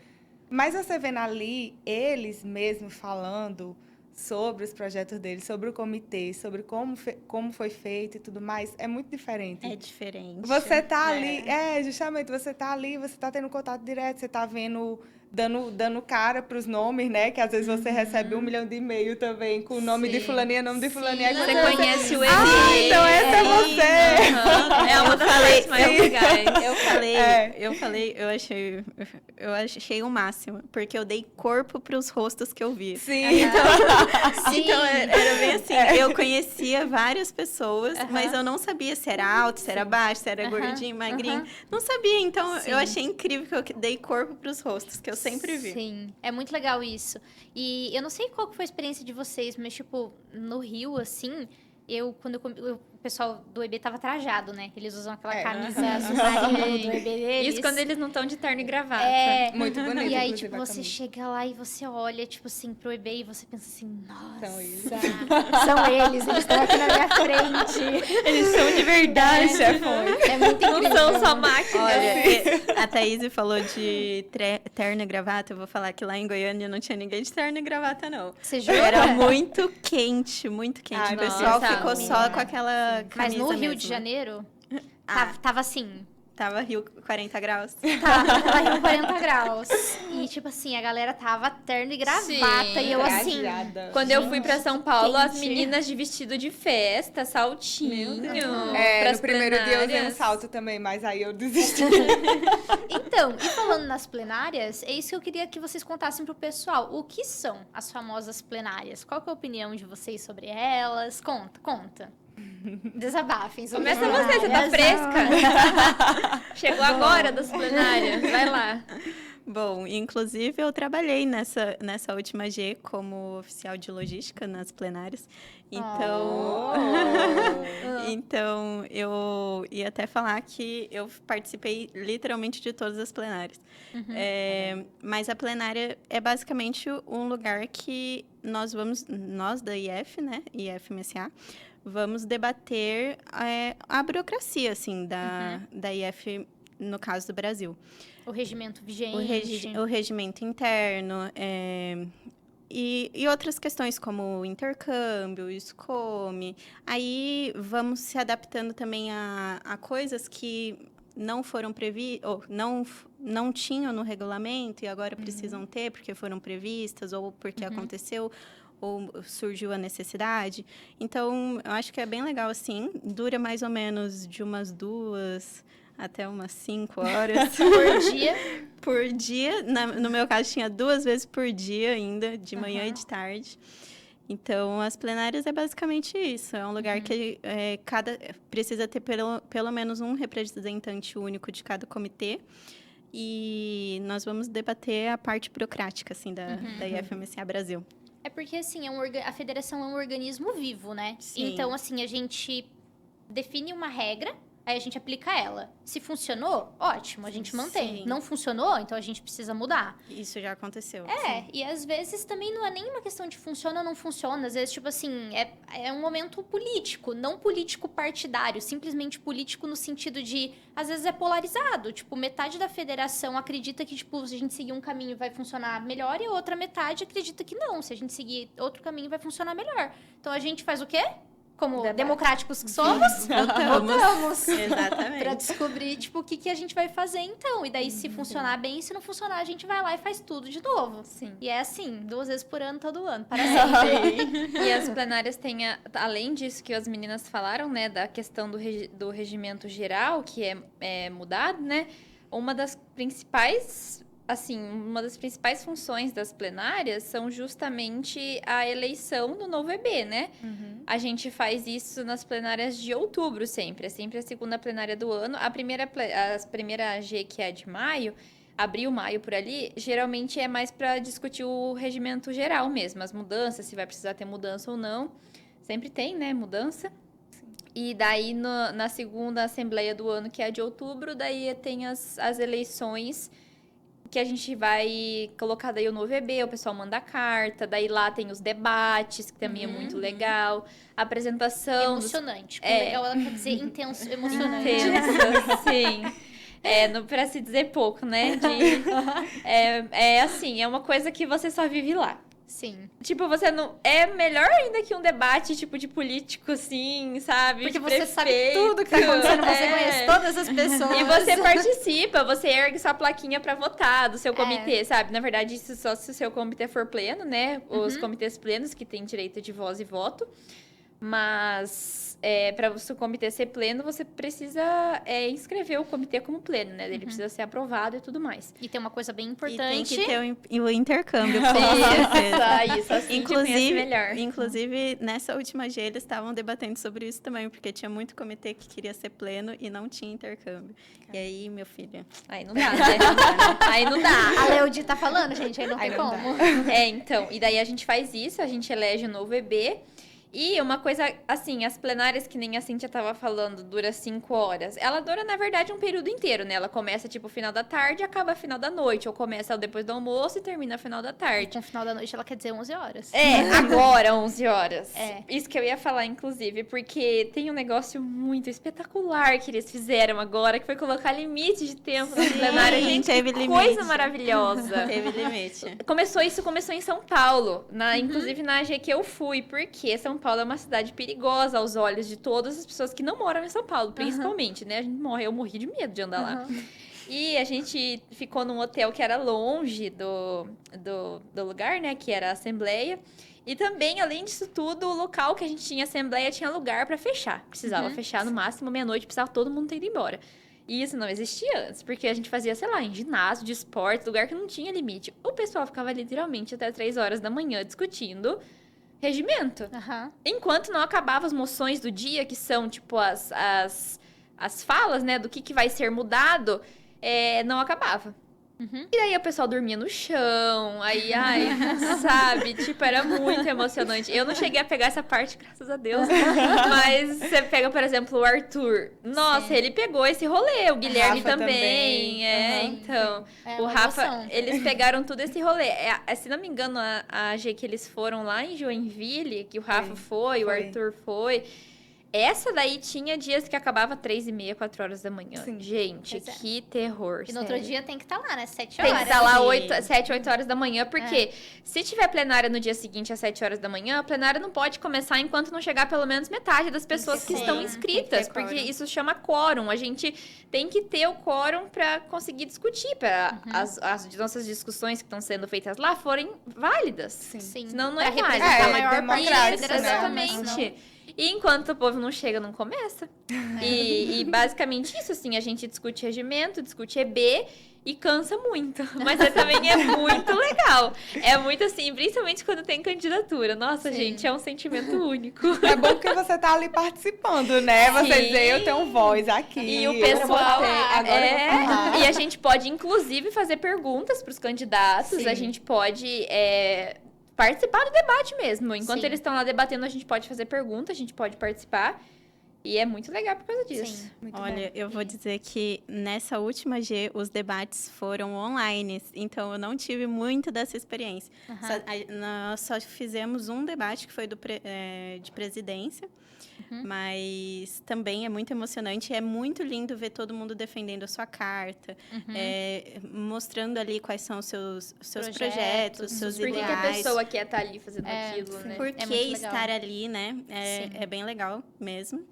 Mas você vendo ali, eles mesmos falando sobre os projetos dele, sobre o comitê, sobre como foi feito e tudo mais, é muito diferente. É diferente. Você tá ali, justamente, você tá ali, você tá tendo contato direto, você tá vendo, dando cara pros nomes, né? Que às vezes você recebe 1 milhão de e-mail também, com o nome de fulaninha, nome de fulaninha. Você Aí conhece o então essa é você! É uma das partes mais legais. Eu achei o máximo, porque eu dei corpo pros rostos que eu vi. Sim. Então era bem assim, eu conhecia várias pessoas, mas eu não sabia se era alto, se era baixo, se era gordinho, magrinho. Não sabia, então eu achei incrível que eu dei corpo pros rostos, que eu sempre vi. Sim, é muito legal isso. E eu não sei qual que foi a experiência de vocês, mas, tipo, no Rio, assim, o pessoal do EB tava trajado, né? Eles usam aquela camisa submarina do EB deles. Isso quando eles não estão de terno e gravata. Muito bonito. E aí, inclusive, tipo, a você camisa. chega lá e você olha, tipo assim, pro EB e você pensa assim, nossa, São eles. são eles estão aqui na minha frente. Eles são de verdade. É muito Não incrível. são só máquinas. Olha, a Thaís falou de terno e gravata, eu vou falar que lá em Goiânia não tinha ninguém de terno e gravata, não. Você jura? Era muito quente, muito quente. Ai, O pessoal nossa, ficou só com aquela camisa Mas no Rio mesmo. de Janeiro, Ah. tava assim, Tava Rio 40 graus. tava Rio 40 graus. E, tipo assim, a galera tava terno e gravata. Sim, E eu assim... Trajada. Quando eu fui pra São Paulo, as quente. meninas de vestido de festa, saltinho. No pras primeiro dia eu usei um plenárias. salto também, mas aí eu desisti. Então, e falando nas plenárias, é isso que eu queria que vocês contassem pro pessoal. O que são as famosas plenárias? Qual que é a opinião de vocês sobre elas? Conta. Desabafem sobre Começa as você tá plenárias. fresca. Chegou agora das plenárias. Vai lá. Bom, inclusive eu trabalhei nessa última G como oficial de logística nas plenárias. Então, então eu ia até falar que eu participei literalmente de todas as plenárias. Mas a plenária é basicamente um lugar que nós da IF, né, IF-MSA, vamos debater a burocracia, assim, da IF, no caso do Brasil. O regimento vigente. O regimento interno, e outras questões como o intercâmbio, o SCOME. Aí vamos se adaptando também a coisas que não foram previstas, ou não tinham no regulamento e agora precisam ter porque foram previstas ou porque aconteceu ou surgiu a necessidade. Então, eu acho que é bem legal, assim. Dura mais ou menos de umas 2 até umas 5 horas. Por dia. Por dia. No meu caso, tinha 2 vezes por dia ainda, de manhã e de tarde. Então, as plenárias é basicamente isso. É um lugar que precisa ter pelo menos um representante único de cada comitê. E nós vamos debater a parte burocrática, assim, da IF-MSA Brasil. É porque, assim, a federação é um organismo vivo, né? Sim. Então, assim, a gente define uma regra, aí a gente aplica ela. Se funcionou, ótimo, a gente mantém. Sim. Não funcionou, então a gente precisa mudar. Isso já aconteceu. E às vezes também não é nem uma questão de funciona ou não funciona. Às vezes, tipo assim, é um momento político, não político partidário, simplesmente político no sentido de, às vezes é polarizado. Tipo, metade da federação acredita que, tipo, se a gente seguir um caminho vai funcionar melhor e a outra metade acredita que não. Se a gente seguir outro caminho vai funcionar melhor. Então a gente faz o quê? Como democráticos que somos, votamos. Exatamente. Pra descobrir, tipo, o que a gente vai fazer então. E daí, se funcionar bem, se não funcionar, a gente vai lá e faz tudo de novo. Sim. E é assim, 2 vezes por ano, todo ano, para sempre. E as plenárias têm, além disso que as meninas falaram, né, da questão do regimento geral, que é mudado, né, uma das principais funções das plenárias são justamente a eleição do novo EB, né? A gente faz isso nas plenárias de outubro sempre. É sempre a segunda plenária do ano. A primeira G, que é de maio, abril, maio, por ali, geralmente é mais para discutir o regimento geral mesmo. As mudanças, se vai precisar ter mudança ou não. Sempre tem, né, mudança. E daí, na segunda assembleia do ano, que é a de outubro, daí tem as eleições que a gente vai colocar daí o novo EB, o pessoal manda carta, daí lá tem os debates, que também é muito legal, a apresentação... Emocionante. Legal, ela quer dizer intenso, emocionante. Intenso, sim. Pra se dizer pouco, né? Assim, é uma coisa que você só vive lá. Sim. Tipo, você não... É melhor ainda que um debate, tipo, de político, assim, sabe? Porque de você sabe prefeito. tudo que tá acontecendo, você conhece todas as pessoas. E você participa, você ergue sua plaquinha pra votar do seu comitê, sabe? Na verdade, isso só se o seu comitê for pleno, né? Os comitês plenos que têm direito de voz e voto. Mas, para o seu comitê ser pleno, você precisa inscrever o comitê como pleno, né? Ele precisa ser aprovado e tudo mais. E tem uma coisa bem E importante. tem que ter o intercâmbio, com certeza. Isso, assim que pensa melhor. Inclusive, nessa última G, eles estavam debatendo sobre isso também, porque tinha muito comitê que queria ser pleno e não tinha intercâmbio. E aí, meu filho... Aí não dá, né? Aí não dá. A Leodi tá falando, gente, aí não tem não como. Então, e daí a gente faz isso, a gente elege um novo EB. E uma coisa, assim, as plenárias que nem a Cíntia tava falando, dura 5 horas. Ela dura, na verdade, um período inteiro, né? Ela começa, tipo, final da tarde e acaba final da noite. Ou começa depois do almoço e termina final da tarde. Com o final da noite, ela quer dizer 11 horas. Agora, 11 horas. É. Isso que eu ia falar, inclusive, porque tem um negócio muito espetacular que eles fizeram agora, que foi colocar limite de tempo na plenária. Gente, teve que limite. coisa maravilhosa. Teve limite. Começou em São Paulo, inclusive na AG que eu fui, porque São Paulo é uma cidade perigosa aos olhos de todas as pessoas que não moram em São Paulo, principalmente, né? Eu morri de medo de andar lá. E a gente ficou num hotel que era longe do lugar, né? Que era a Assembleia. E também, além disso tudo, o local que a gente tinha Assembleia tinha lugar para fechar. Precisava fechar no máximo meia-noite, precisava todo mundo ter ido embora. E isso não existia antes, porque a gente fazia, sei lá, em ginásio, de esporte, lugar que não tinha limite. O pessoal ficava literalmente até 3 horas da manhã discutindo regimento. Enquanto não acabavam as moções do dia, que são, tipo, as falas, né, do que vai ser mudado, não acabava. E daí o pessoal dormia no chão, aí, sabe? Tipo, era muito emocionante. Eu não cheguei a pegar essa parte, graças a Deus. Mas você pega, por exemplo, o Arthur. Nossa, ele pegou esse rolê. O Guilherme Rafa também. Então. O Rafa, eles pegaram tudo esse rolê. Se não me engano, a G que eles foram lá em Joinville, que o Rafa foi, o Arthur foi. Essa daí tinha dias que acabava 3h30, 4 horas da manhã. Sim. Gente, que terror. E no outro dia tem que estar lá, né? 7 Tem horas. que estar lá 7, 8 horas da manhã, porque se tiver plenária no dia seguinte às 7 horas da manhã, a plenária não pode começar enquanto não chegar pelo menos metade das pessoas que estão inscritas, porque isso chama quórum. A gente tem que ter o quórum para conseguir discutir, para as nossas discussões que estão sendo feitas lá forem válidas. Sim. Senão não é pra válido. representar a maior democrático, parte da né? federação. Exatamente. E enquanto o povo não chega, não começa. E basicamente isso, assim, a gente discute regimento, discute EB e cansa muito. Mas também é muito legal. É muito assim, principalmente quando tem candidatura. Nossa, gente, é um sentimento único. É bom porque você tá ali participando, né? Você Sim. dizer, eu tenho voz aqui. E o eu vou pessoal. ter, agora eu vou falar. E a gente pode, inclusive, fazer perguntas para os candidatos. Sim. A gente pode. Participar do debate mesmo. Enquanto Sim. eles estão lá debatendo, a gente pode fazer perguntas, a gente pode participar. E é muito legal por causa disso. Sim. Muito Olha, eu vou dizer que nessa última G, os debates foram online, então eu não tive muito dessa experiência. Nós só fizemos um debate, que foi de presidência, mas também é muito emocionante. É muito lindo ver todo mundo defendendo a sua carta, mostrando ali quais são os seus projetos, seus Por que ideais. a pessoa quer estar ali fazendo aquilo, né? Por É que muito legal. estar ali, né? Sim. É bem legal mesmo.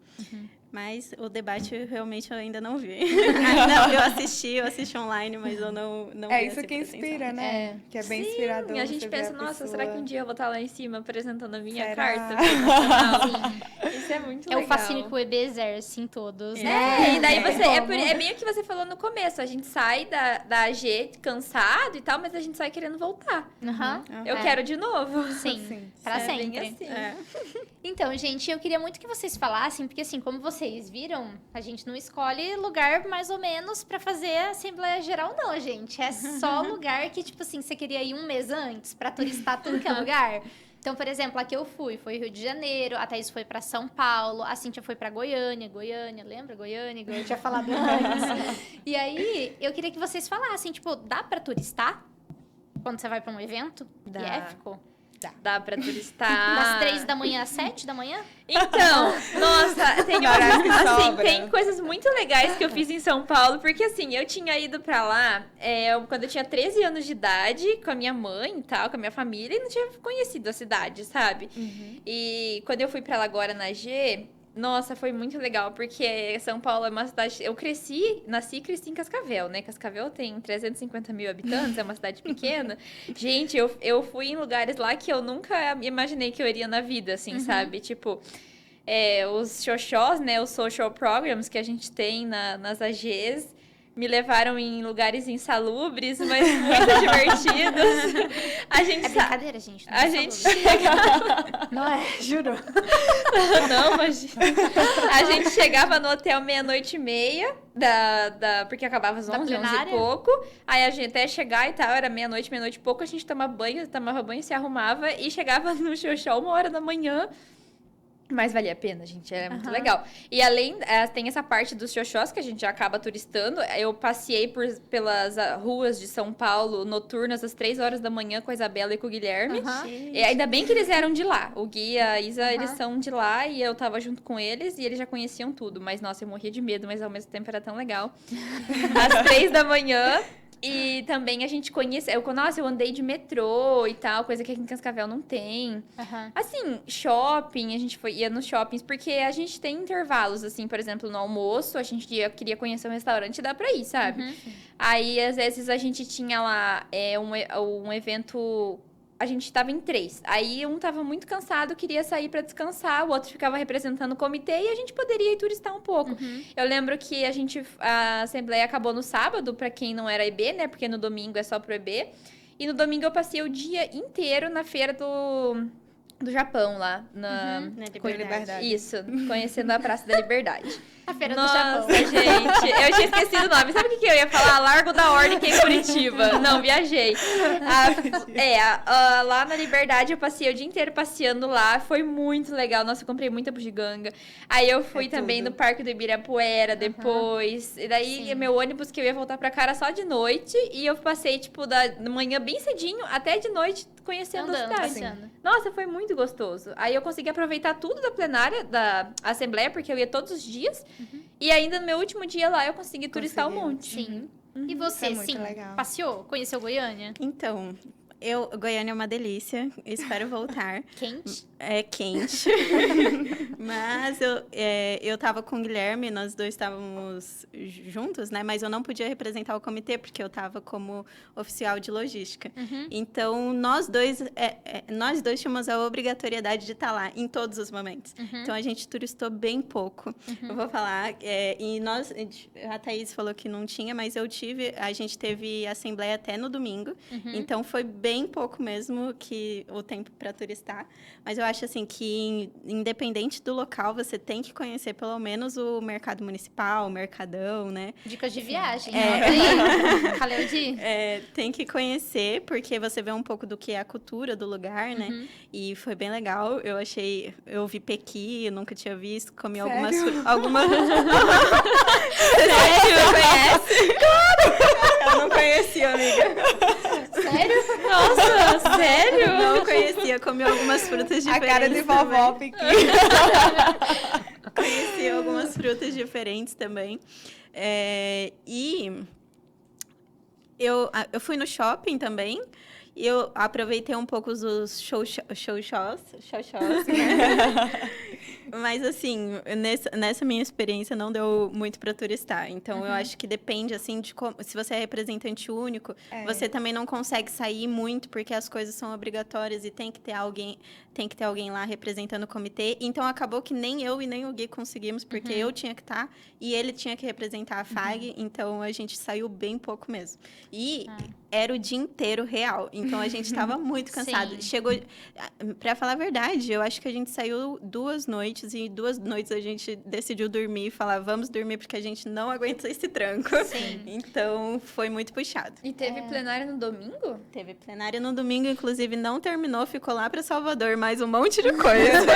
Mas o debate realmente eu ainda não vi. Não, eu assisti online, mas eu não vi. É isso esse que inspira, presencial. né? Que é bem Sim, inspirador. a gente você ver pensa, a nossa, pessoa. será que um dia eu vou estar lá em cima apresentando a minha Será? carta profissional? Isso é muito É legal. o fascínio que o EB exerce em todos, E né? daí você. É, Como? é bem o que você falou no começo. A gente sai da AG cansado e tal, mas a gente sai querendo voltar. Eu quero de novo. Sim, Sim. pra É bem sempre. assim. Então, gente, eu queria muito que vocês falassem, porque assim, como vocês viram, a gente não escolhe lugar mais ou menos pra fazer a Assembleia Geral, não, gente. É só lugar que, tipo assim, você queria ir um mês antes pra turistar tudo que é lugar. Então, por exemplo, aqui eu foi Rio de Janeiro, a Thaís foi pra São Paulo, a Cíntia foi pra Goiânia, lembra? Goiânia, eu tinha falado antes. E aí, eu queria que vocês falassem, tipo, dá pra turistar quando você vai pra um evento Dá. éfico? Dá pra turistar. Das 3 da manhã às 7 da manhã? Então, nossa, Horário que sobra. tem coisas muito legais que eu fiz em São Paulo, porque assim, eu tinha ido pra lá quando eu tinha 13 anos de idade, com a minha mãe e tal, com a minha família, e não tinha conhecido a cidade, sabe? E quando eu fui pra lá agora na G, nossa, foi muito legal, porque São Paulo é uma cidade... Eu nasci e cresci em Cascavel, né? Cascavel tem 350 mil habitantes, é uma cidade pequena. Gente, eu fui em lugares lá que eu nunca imaginei que eu iria na vida, assim, sabe? Tipo, os xoxós, né? Os social programs que a gente tem nas AGs... Me levaram em lugares insalubres, mas muito divertidos. A gente É brincadeira, gente. Não A é gente saúde. chegava... Não é, juro. Não, imagina. A gente chegava no hotel 00:30, porque acabava às Da 11 e plenária? pouco. Aí a gente até chegar e tal, era meia-noite e pouco, a gente tomava banho, se arrumava e chegava no Xoxó 1h da manhã. Mas valia a pena, gente, era muito legal. E além, tem essa parte dos xoxós que a gente já acaba turistando. Eu passei pelas ruas de São Paulo noturnas às 3 horas da manhã com a Isabela e com o Guilherme. E ainda bem que eles eram de lá. O Gui e a Isa, eles são de lá e eu tava junto com eles e eles já conheciam tudo. Mas, nossa, eu morria de medo, mas ao mesmo tempo era tão legal. Às 3 da manhã... E também a gente conhece... eu andei de metrô e tal, coisa que aqui em Cascavel não tem. Assim, shopping, a gente ia nos shoppings, porque a gente tem intervalos, assim, por exemplo, no almoço, a gente queria conhecer um restaurante, dá pra ir, sabe? Aí, às vezes, a gente tinha lá um evento... A gente tava em 3. Aí um tava muito cansado, queria sair pra descansar, o outro ficava representando o comitê e a gente poderia ir turistar um pouco. Eu lembro que a assembleia acabou no sábado, pra quem não era EB, né? Porque no domingo é só pro EB. E no domingo eu passei o dia inteiro na feira do Japão lá. Na Liberdade. Isso, conhecendo a Praça da Liberdade. A Feira do Nossa, Japão. gente, eu tinha esquecido o nome. Sabe o que eu ia falar? Largo da Ordem, que é em Curitiba. Não, viajei. Lá na Liberdade, eu passei o dia inteiro passeando lá. Foi muito legal. Nossa, eu comprei muita bugiganga. Aí eu fui também no Parque do Ibirapuera depois. E daí, meu ônibus que eu ia voltar pra cá era só de noite. E eu passei, tipo, da manhã bem cedinho até de noite conhecendo a cidade. Passeando. Nossa, foi muito gostoso. Aí eu consegui aproveitar tudo da plenária, da Assembleia, porque eu ia todos os dias. E ainda no meu último dia lá, eu consegui turistar um monte. Sim. E você, É muito sim, legal. passeou? Conheceu Goiânia? Então, Goiânia é uma delícia, espero voltar. Quente? É quente. Mas eu tava com o Guilherme, nós dois estávamos juntos, né? Mas eu não podia representar o comitê, porque eu tava como oficial de logística. Então, nós dois tínhamos a obrigatoriedade de estar lá em todos os momentos. Então, a gente turistou bem pouco. Eu vou falar. E a Thaís falou que não tinha, mas a gente teve assembleia até no domingo. Então, foi bem pouco mesmo que o tempo para turistar. Mas eu acho assim que, independente do local, você tem que conhecer pelo menos o mercado municipal, o mercadão, né? Dicas de viagem. Caleudy? Tem que conhecer, porque você vê um pouco do que é a cultura do lugar, né? E foi bem legal. Eu vi pequi, eu nunca tinha visto, comi algumas... Sério? Conhece? Eu não conhecia, amiga. Sério? Nossa, sério? Não conhecia, comi algumas frutas diferentes. A cara de vovó também. Piqui. Conheci algumas frutas diferentes também. E eu fui no shopping também. E eu aproveitei um pouco dos xoxós, né? Mas, assim, nessa minha experiência, não deu muito para turistar. Então, eu acho que depende, assim, de como... Se você é representante único, você também não consegue sair muito, porque as coisas são obrigatórias e tem que ter alguém lá representando o comitê. Então, acabou que nem eu e nem o Gui conseguimos, porque eu tinha que estar e ele tinha que representar a FAG. Então, a gente saiu bem pouco mesmo. E era o dia inteiro real. Então, a gente estava muito cansado. Sim. Chegou... Para falar a verdade, eu acho que a gente saiu 2 noites noites e 2 noites a gente decidiu dormir e falar, vamos dormir porque a gente não aguenta esse tranco. Sim. Então, foi muito puxado. E teve plenária no domingo? Teve plenária no domingo, inclusive não terminou, ficou lá para Salvador, mais um monte de coisa.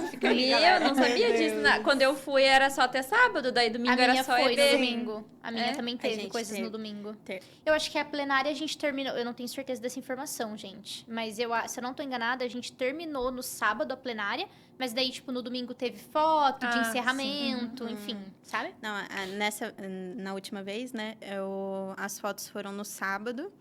Fica aí, Eu galera. não sabia disso. Quando eu fui era só até sábado, daí domingo A era minha só foi EB. no domingo. A minha É? também A teve gente coisas teve. no domingo. Teve. Eu acho que a plenária a gente terminou. Eu não tenho certeza dessa informação, gente. Mas se eu não tô enganada, a gente terminou no sábado a plenária. Mas daí, tipo, no domingo teve foto de Ah, encerramento, enfim, sabe? Não, na última vez, né, as fotos foram no sábado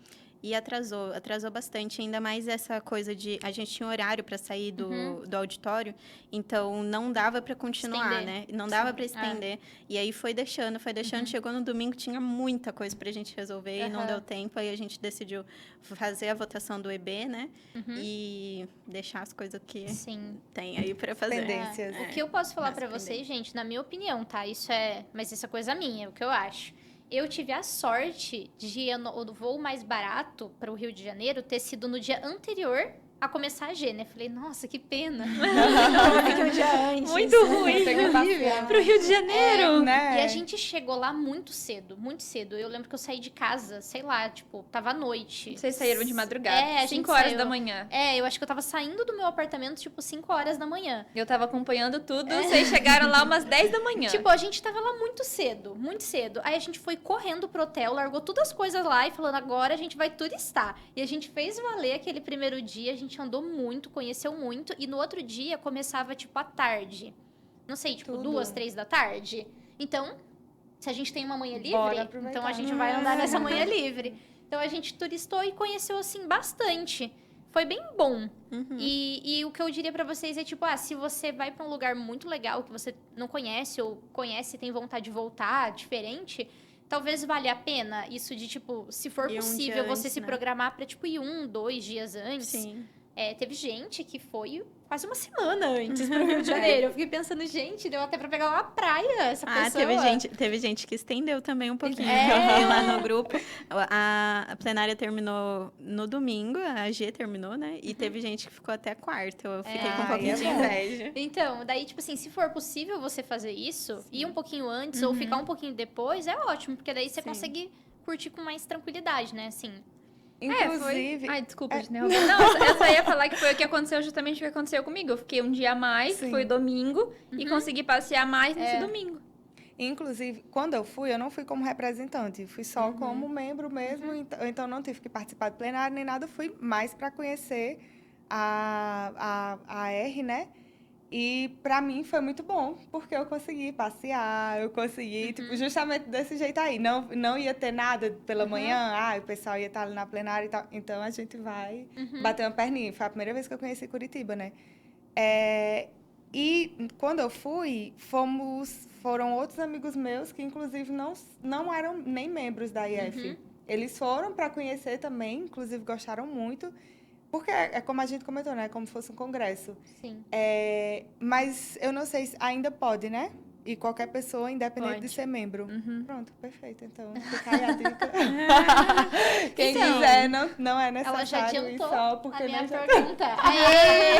e atrasou bastante, ainda mais essa coisa de a gente tinha horário para sair do auditório, então não dava para continuar, Estender. né? Não dava para estender. E aí foi deixando, chegou no domingo, tinha muita coisa pra gente resolver e não deu tempo, aí a gente decidiu fazer a votação do EB, né? E deixar as coisas que Sim. tem aí para fazer. Pendências. O que eu posso falar Nas pra vocês, gente, na minha opinião, tá? Mas isso é coisa minha, é o que eu acho. Eu tive a sorte de o voo mais barato para o Rio de Janeiro ter sido no dia anterior a começar a G, né? Falei, nossa, que pena. Não, fiquei um dia antes. Muito ruim. Tem que passear. Pro Rio de Janeiro. Né? E a gente chegou lá muito cedo, muito cedo. Eu lembro que eu saí de casa, sei lá, tipo, tava à noite. Vocês saíram de madrugada. É, a gente 5 horas saiu. da manhã. Eu acho que eu tava saindo do meu apartamento, tipo, 5 horas da manhã. Eu tava acompanhando tudo. Vocês chegaram lá umas 10 da manhã. Tipo, a gente tava lá muito cedo, muito cedo. Aí a gente foi correndo pro hotel, largou todas as coisas lá e falando, agora a gente vai turistar. E a gente fez valer aquele primeiro dia, a gente andou muito, conheceu muito. E no outro dia começava, tipo, à tarde. Não sei, tipo, Tudo. 2, 3 da tarde. Então, se a gente tem uma manhã livre, Bora aproveitar. então a gente vai andar nessa manhã livre. Então a gente turistou e conheceu, assim, bastante. Foi bem bom. E o que eu diria pra vocês é, tipo, se você vai pra um lugar muito legal que você não conhece ou conhece e tem vontade de voltar, diferente, talvez valha a pena isso de, tipo, se for Ir um possível, dia você antes, se né? programar pra, tipo, ir 1, 2 dias antes. Sim. Teve gente que foi quase uma semana antes pro Rio de Janeiro. Eu fiquei pensando, gente, deu até pra pegar uma praia essa pessoa. Teve gente que estendeu também um pouquinho. É. Eu vi lá no grupo. A plenária terminou no domingo, a G terminou, né? E teve gente que ficou até quarta. Eu fiquei com um Ai, pouquinho é de bom. inveja. Então, daí, tipo assim, se for possível você fazer isso, ir um pouquinho antes ou ficar um pouquinho depois, é ótimo, porque daí você Sim. consegue curtir com mais tranquilidade, né? Assim. Inclusive, Ai, desculpa, de interromper. Não, eu só ia falar que foi o que aconteceu, justamente o que aconteceu comigo. Eu fiquei um dia a mais, que Sim. foi domingo, e consegui passear mais nesse domingo. inclusive, quando eu não fui como representante, fui só como membro mesmo, então não tive que participar do plenário nem nada, fui mais para conhecer a R, né? E para mim foi muito bom, porque eu consegui passear, eu consegui, tipo, justamente desse jeito aí. Não ia ter nada pela manhã, o pessoal ia estar ali na plenária e tal. Então a gente vai bater uma perninha. Foi a primeira vez que eu conheci Curitiba, né? E quando eu fui, foram outros amigos meus que, inclusive, não eram nem membros da IF. Eles foram para conhecer também, inclusive gostaram muito. Porque é como a gente comentou, né? Como se fosse um congresso. Sim. Mas eu não sei se ainda pode, né? E qualquer pessoa, independente Pode. de ser membro. Uhum. Pronto, perfeito. Então, fica aí a dica. Quem Então, quiser, não é Ela já necessário ir adiantou só porque a minha não já... pergunta. Aê!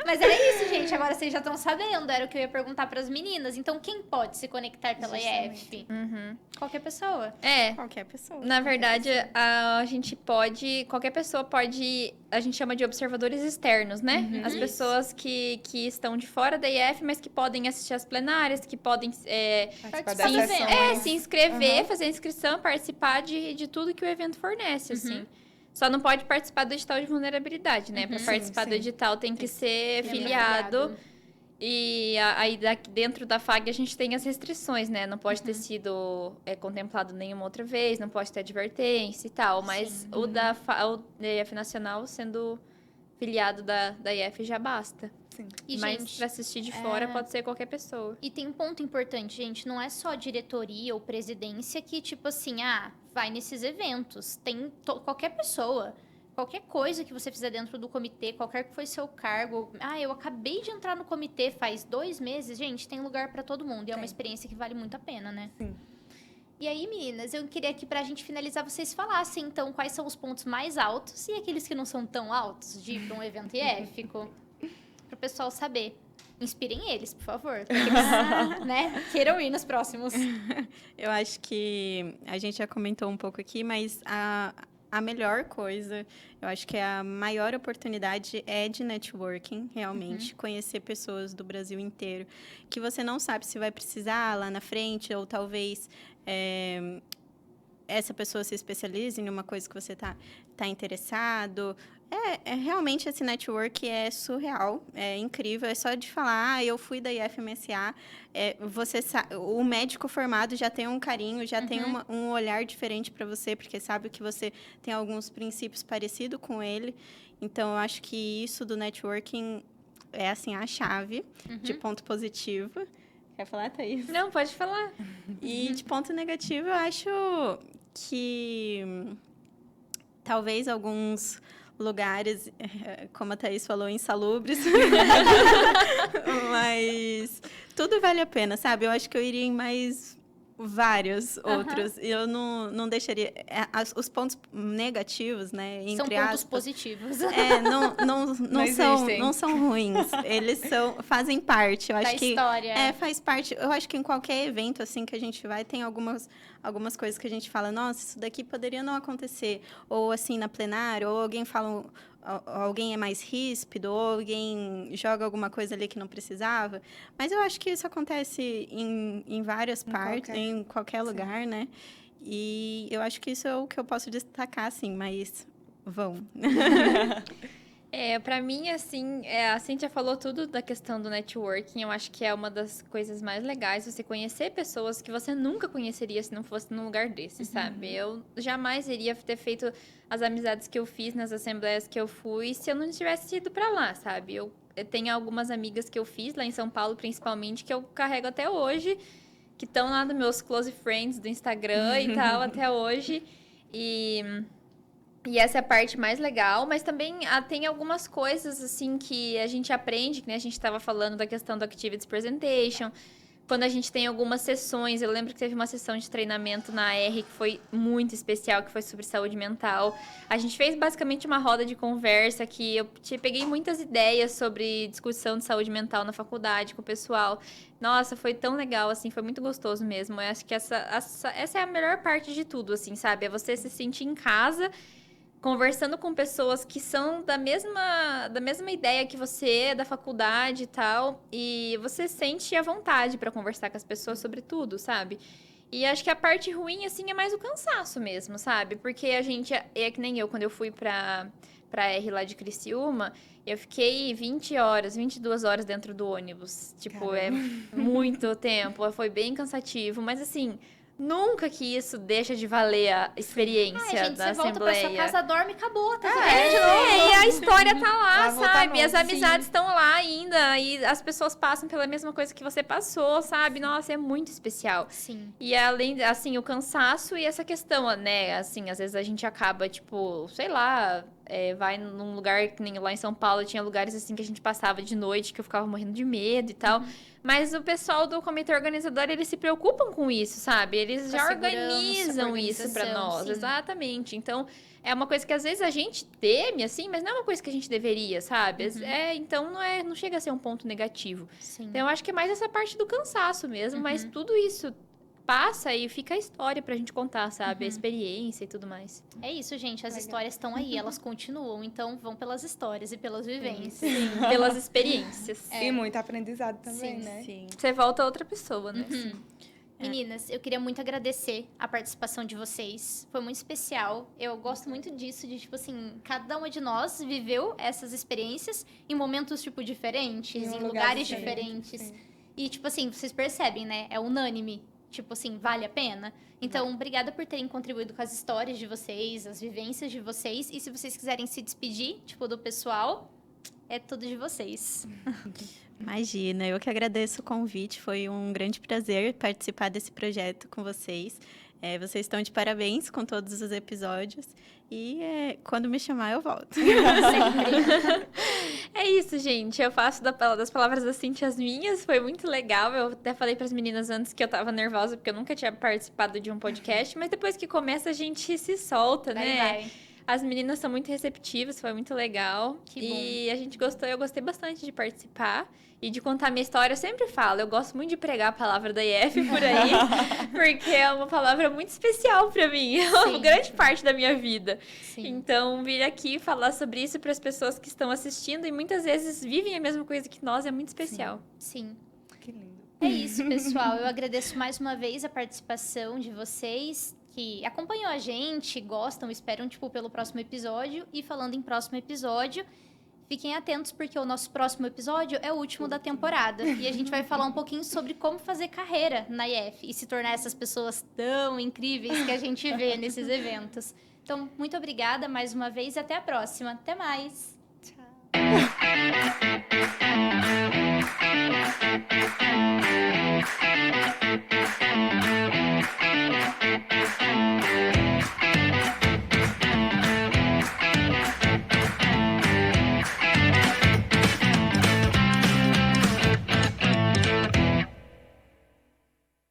Mas era isso, gente. Agora vocês já estão sabendo. Era o que eu ia perguntar para as meninas. Então, quem pode se conectar pela IF? Uhum. Qualquer pessoa. Qualquer pessoa. Na verdade, a gente pode... Qualquer pessoa pode... A gente chama de observadores externos, né? As pessoas que estão de fora da IF, mas que podem assistir às plenárias, que podem Participar Sim, das sessões. se inscrever, fazer inscrição, participar de tudo que o evento fornece, assim. Só não pode participar do edital de vulnerabilidade, né? Para participar do sim. edital tem que ser ser filiado. afiliado. E aí, dentro da FAG, a gente tem as restrições, né? Não pode ter sido contemplado nenhuma outra vez, não pode ter advertência e tal. Mas o da IF Nacional, sendo filiado da IF, já basta. Sim. E, Mas gente, para assistir de fora, pode ser qualquer pessoa. e tem um ponto importante, gente. Não é só diretoria ou presidência que, tipo assim, vai nesses eventos. Tem qualquer pessoa. Qualquer coisa que você fizer dentro do comitê, qualquer que foi seu cargo. Eu acabei de entrar no comitê faz 2 meses. Gente, tem lugar pra todo mundo. E é uma Tem. experiência que vale muito a pena, né? Sim. E aí, meninas, eu queria que pra gente finalizar, vocês falassem, então, quais são os pontos mais altos e aqueles que não são tão altos de ir pra um evento IEFico. Pro pessoal saber. inspirem eles, por favor. Pra que eles, né, queiram ir nos próximos. Eu acho que a gente já comentou um pouco aqui, mas a melhor coisa, eu acho que a maior oportunidade é de networking, realmente. Conhecer pessoas do Brasil inteiro, que você não sabe se vai precisar lá na frente, ou talvez essa pessoa se especialize em uma coisa que você tá interessado. Realmente esse network é surreal, é incrível. É só de falar, eu fui da IFMSA, o médico formado já tem um carinho, já tem um olhar diferente para você, porque sabe que você tem alguns princípios parecidos com ele. Então, eu acho que isso do networking é, assim, a chave de ponto positivo. Quer falar, Thaís? Não, pode falar. E de ponto negativo, eu acho que talvez alguns lugares, como a Thaís falou, insalubres. Mas tudo vale a pena, sabe? Eu acho que eu iria em mais vários outros. Eu não deixaria... os pontos negativos, né? São entre pontos aspas, positivos. não são ruins. Eles fazem parte. Eu acho Da que história. faz parte. Eu acho que em qualquer evento assim que a gente vai, tem algumas coisas que a gente fala, nossa, isso daqui poderia não acontecer. Ou assim, na plenária, ou alguém fala... Alguém é mais ríspido, ou alguém joga alguma coisa ali que não precisava. Mas eu acho que isso acontece em várias partes, em qualquer lugar, né? E eu acho que isso é o que eu posso destacar, assim, mas vão. Pra mim, assim, a Cíntia falou tudo da questão do networking. Eu acho que é uma das coisas mais legais, você conhecer pessoas que você nunca conheceria se não fosse num lugar desse, sabe? Eu jamais iria ter feito as amizades que eu fiz nas assembleias que eu fui se eu não tivesse ido pra lá, sabe? Eu tenho algumas amigas que eu fiz lá em São Paulo, principalmente, que eu carrego até hoje, que estão lá nos meus close friends do Instagram e tal, até hoje. E essa é a parte mais legal, mas também tem algumas coisas, assim, que a gente aprende, que né, a gente estava falando da questão do Activities Presentation. Quando a gente tem algumas sessões, eu lembro que teve uma sessão de treinamento na AR que foi muito especial, que foi sobre saúde mental. A gente fez basicamente uma roda de conversa que eu peguei muitas ideias sobre discussão de saúde mental na faculdade com o pessoal. Nossa, foi tão legal, assim, foi muito gostoso mesmo. Eu acho que essa é a melhor parte de tudo, assim, sabe? É você se sentir em casa, conversando com pessoas que são da mesma ideia que você, da faculdade e tal, e você sente a vontade para conversar com as pessoas sobre tudo, sabe? E acho que a parte ruim, assim, é mais o cansaço mesmo, sabe? Porque a gente, é que nem eu, quando eu fui pra R lá de Criciúma, eu fiquei 20 horas, 22 horas dentro do ônibus. Tipo, Caramba. é muito tempo, foi bem cansativo, mas assim... Nunca que isso deixa de valer a experiência gente, da você volta pra Assembleia. sua casa, dorme e acabou, tá tudo bem de novo. E a história tá lá, Vai voltar sabe? E as novo, amizades estão lá ainda. E as pessoas passam pela mesma coisa que você passou, sabe? Nossa, é muito especial. Sim. E além, assim, o cansaço e essa questão, né? Assim, às vezes a gente acaba, tipo, sei lá... vai num lugar que nem lá em São Paulo, tinha lugares assim que a gente passava de noite, que eu ficava morrendo de medo e tal. Mas o pessoal do comitê organizador, eles se preocupam com isso, sabe? Eles Com a já segurança, organizam com a isso pra organização, nós, sim. exatamente. Então, é uma coisa que às vezes a gente teme, assim, mas não é uma coisa que a gente deveria, sabe? Então, não chega a ser um ponto negativo. Sim. Então, eu acho que é mais essa parte do cansaço mesmo, mas tudo isso passa e fica a história pra gente contar, sabe? A experiência e tudo mais. É isso, gente. As histórias estão aí, elas continuam. Então, vão pelas histórias e pelas vivências. Pelas experiências. E muito aprendizado também, Sim, né? Sim. Você volta outra pessoa, né? Meninas, eu queria muito agradecer a participação de vocês. Foi muito especial. Eu gosto muito disso, de, tipo assim, cada uma de nós viveu essas experiências em momentos, tipo, diferentes, Em um em lugar lugares diferente, diferentes. sim. E, tipo assim, vocês percebem, né? É unânime. Tipo assim, vale a pena? Então, obrigada por terem contribuído com as histórias de vocês, as vivências de vocês. E se vocês quiserem se despedir, tipo, do pessoal, é tudo de vocês. Imagina, eu que agradeço o convite, foi um grande prazer participar desse projeto com vocês. Vocês estão de parabéns com todos os episódios e quando me chamar eu volto. Sempre. É isso, gente. Eu faço das palavras da Cintia as minhas. Foi muito legal. Eu até falei para as meninas antes que eu tava nervosa porque eu nunca tinha participado de um podcast, mas depois que começa a gente se solta, né? Vai. As meninas são muito receptivas, foi muito legal. Que E a gente gostou, eu gostei bastante de participar e de contar minha história. Eu sempre falo, eu gosto muito de pregar a palavra da IF por aí, porque é uma palavra muito especial pra mim, é uma Sim. grande parte da minha vida. Sim. Então, vir aqui falar sobre isso para as pessoas que estão assistindo e muitas vezes vivem a mesma coisa que nós é muito especial. Sim. Que lindo. É isso, pessoal. Eu agradeço mais uma vez a participação de vocês que acompanham a gente, gostam, esperam, tipo, pelo próximo episódio. E falando em próximo episódio, fiquem atentos porque o nosso próximo episódio é o último da temporada. E a gente vai falar um pouquinho sobre como fazer carreira na IF e se tornar essas pessoas tão incríveis que a gente vê nesses eventos. Então, muito obrigada mais uma vez e até a próxima. Até mais! Tchau.